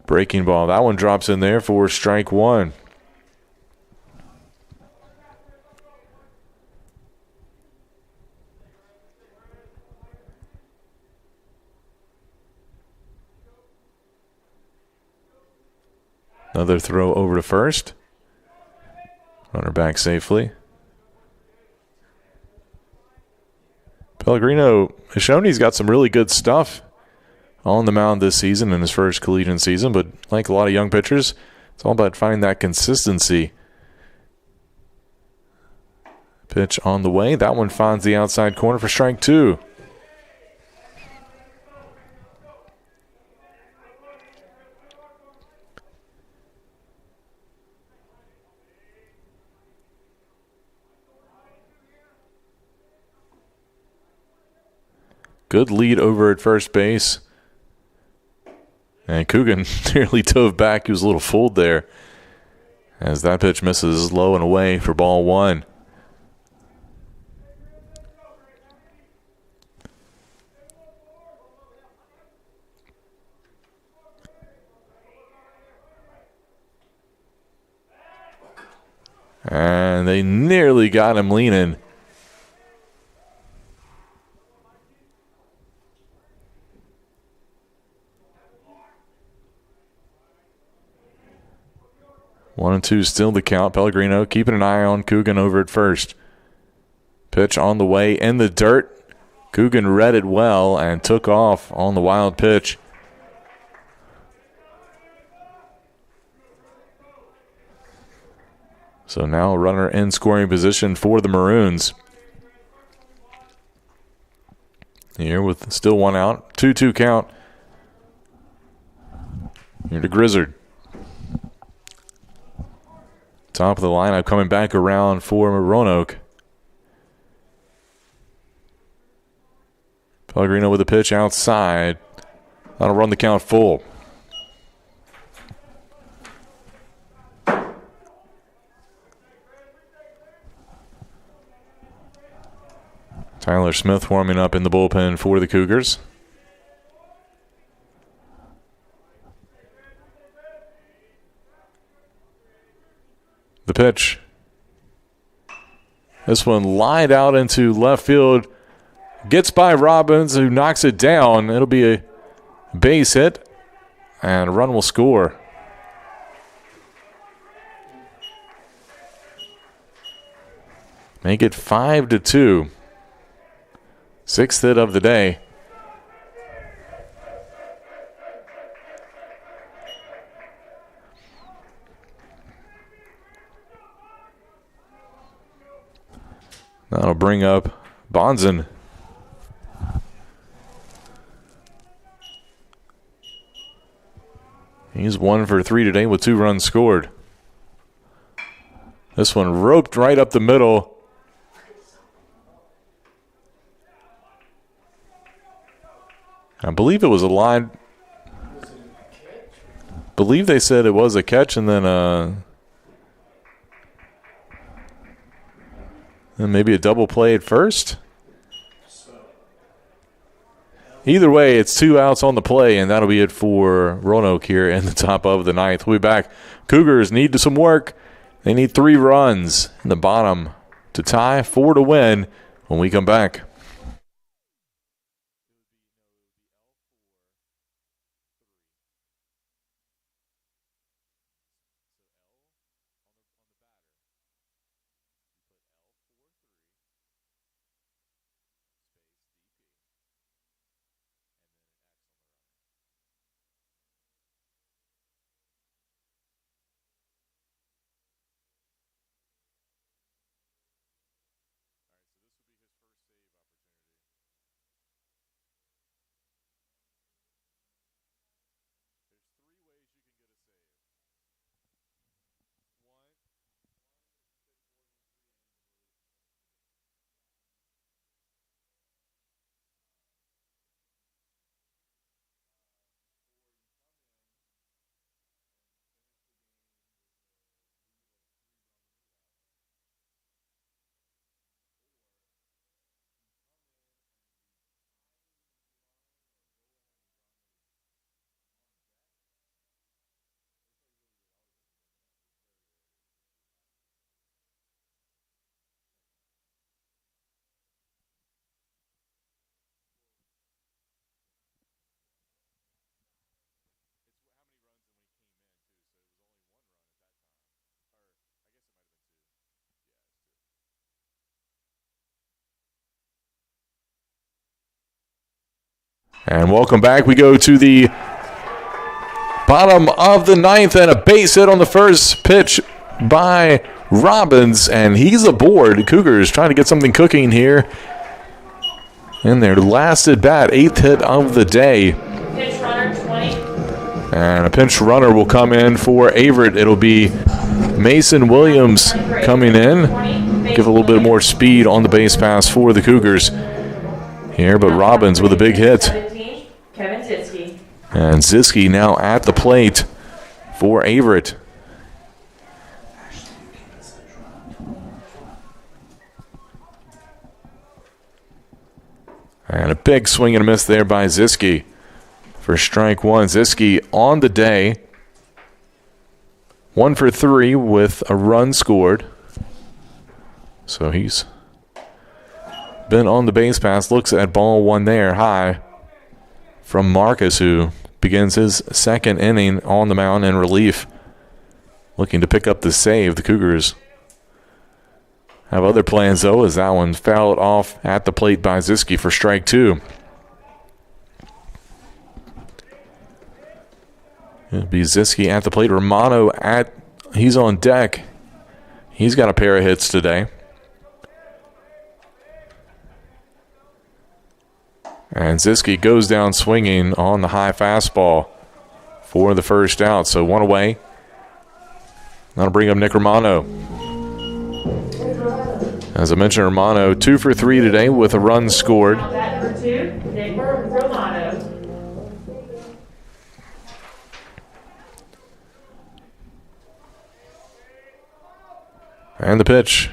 Breaking ball, that one drops in there for strike 1. Another throw over to first. Runner back safely. Pellegrino has shown he's got some really good stuff on the mound this season in his first collegiate season, but like a lot of young pitchers, it's all about finding that consistency. Pitch on the way. That one finds the outside corner for strike 2. Good lead over at first base. And Coogan nearly dove back. He was a little fooled there as that pitch misses low and away for ball 1. And they nearly got him leaning. One and two still the count. Pellegrino keeping an eye on Coogan over at first. Pitch on the way in the dirt. Coogan read it well and took off on the wild pitch. So now a runner in scoring position for the Maroons. Here with still one out. 2-2 count. Here to Grizzard. Top of the lineup coming back around for Roanoke. Pellegrino with a pitch outside. That'll run the count full. Tyler Smith warming up in the bullpen for the Cougars. The pitch. This one lined out into left field. Gets by Robbins, who knocks it down. It'll be a base hit, and a run will score. Make it 5-2. 6th hit of the day. That'll bring up Bonzen. He's 1 for 3 today with 2 runs scored. This one roped right up the middle. I believe it was a line. Believe they said it was a catch and then maybe a double play at first. Either way, it's 2 outs on the play, and that'll be it for Roanoke here in the top of the 9th. We'll be back. Cougars need some work. They need 3 runs in the bottom to tie, 4 to win when we come back. And welcome back. We go to the bottom of the ninth, and a base hit on the first pitch by Robbins, and he's aboard. Cougars trying to get something cooking here in their last at bat, 8th hit of the day. Pitch runner 20. And a pinch runner will come in for Averitt. It'll be Mason Williams coming in. Give a little bit more speed on the base pass for the Cougars here, but Robbins with a big hit. Kevin Zitzke. And Zitzke now at the plate for Averitt. And a big swing and a miss there by Zitzke for strike one. Zitzke on the day, 1 for 3 with a run scored. So he's been on the base pass. Looks at ball one there, high from Marcus, who begins his second inning on the mound in relief. Looking to pick up the save. The Cougars have other plans, though, as that one fouled off at the plate by Zitzke for strike two. It'll be Zitzke at the plate. Romano he's on deck. He's got a pair of hits today. And Zitzke goes down swinging on the high fastball for the first out. So one away. That'll bring up Nick Romano. As I mentioned, Romano 2 for 3 today with a run scored. Bat number 2, Nick Romano. And the pitch.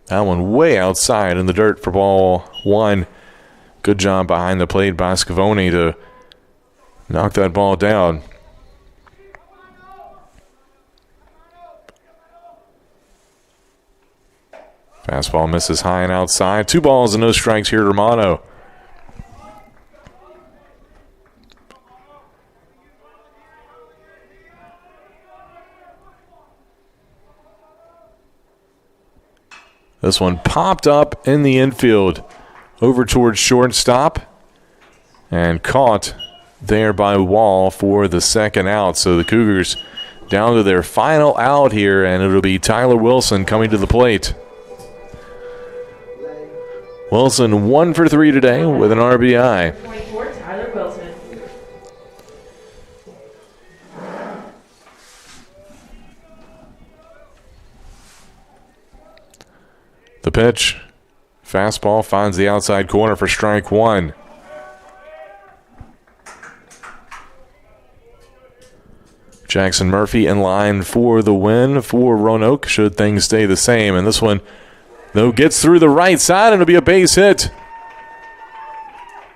That one way outside in the dirt for ball one. Good job behind the plate by Scavone to knock that ball down. Fastball misses high and outside. 2 balls and no strikes here to Romano. This one popped up in the infield over towards shortstop and caught there by Wall for the second out. So the Cougars down to their final out here, and it'll be Tyler Wilson coming to the plate. Wilson 1 for 3 today with an RBI. 24, Tyler Wilson. The pitch. Fastball finds the outside corner for strike one. Jackson Murphy in line for the win for Roanoke, should things stay the same. And this one, though, gets through the right side, and it'll be a base hit.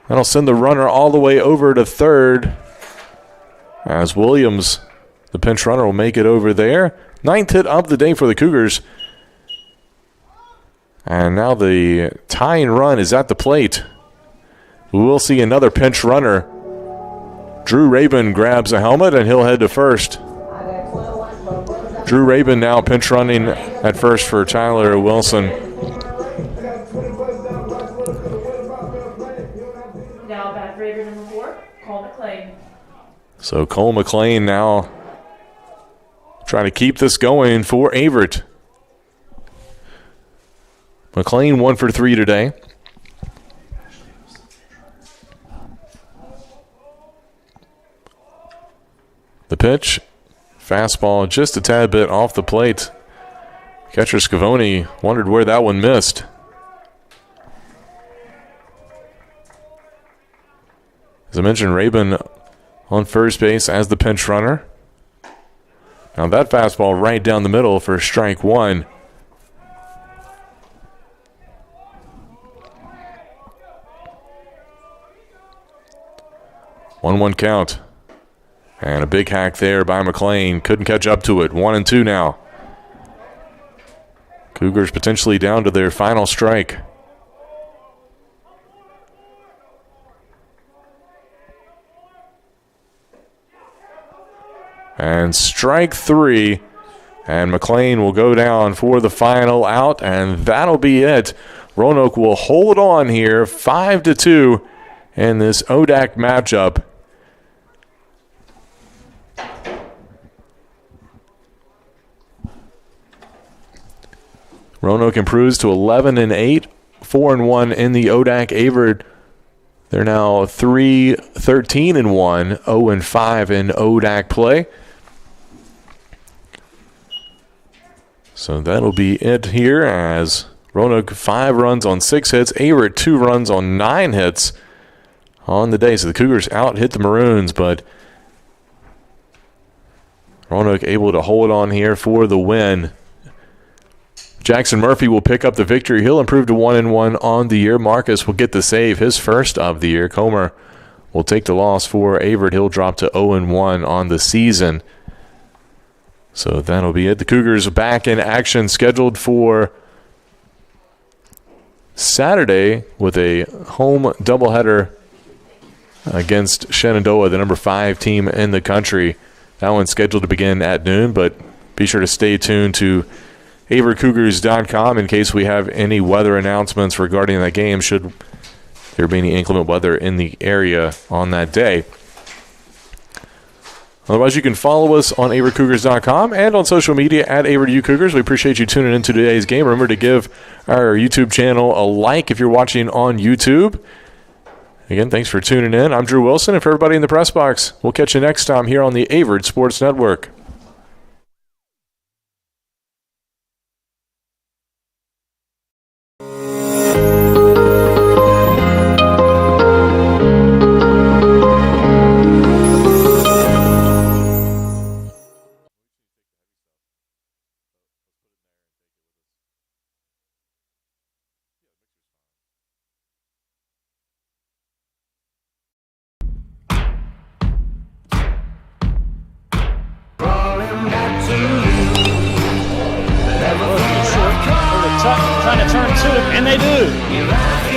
That'll send the runner all the way over to third, as Williams, the pinch runner, will make it over there. 9th hit of the day for the Cougars. And now the tying run is at the plate. We will see another pinch runner. Drew Rabin grabs a helmet, and he'll head to first. Drew Rabin now pinch running at first for Tyler Wilson. Now bat Raver number 4, Cole McLean. So Cole McLean now trying to keep this going for Averitt. McLean 1 for 3 today. The pitch, fastball just a tad bit off the plate. Catcher Scavone wondered where that one missed. As I mentioned, Rabin on first base as the pinch runner. Now that fastball right down the middle for strike one. One count. And a big hack there by McLean. Couldn't catch up to it. 1-2 now. Cougars potentially down to their final strike. And strike 3. And McLean will go down for the final out. And that'll be it. Roanoke will hold on here 5-2 in this ODAC matchup. Roanoke improves to 11-8, 4-1 in the ODAC. Averitt, they're now 3-13-1, 0-5 in ODAC play. So that'll be it here, as Roanoke 5 runs on 6 hits, Averitt 2 runs on 9 hits on the day. So the Cougars out-hit the Maroons, but Roanoke able to hold on here for the win. Jackson Murphy will pick up the victory. He'll improve to 1-1 on the year. Marcus will get the save, his first of the year. Comer will take the loss for Averitt. He'll drop to 0-1 on the season. So that'll be it. The Cougars back in action, scheduled for Saturday with a home doubleheader against Shenandoah, the number 5 team in the country. That one's scheduled to begin at noon, but be sure to stay tuned to AverettCougars.com in case we have any weather announcements regarding that game, should there be any inclement weather in the area on that day. Otherwise, you can follow us on AverettCougars.com and on social media at AverettUCougars. We appreciate you tuning into today's game. Remember to give our YouTube channel a like if you're watching on YouTube. Again, thanks for tuning in. I'm Drew Wilson, and for everybody in the press box, we'll catch you next time here on the Averett Sports Network. Trying to turn 2, and they do.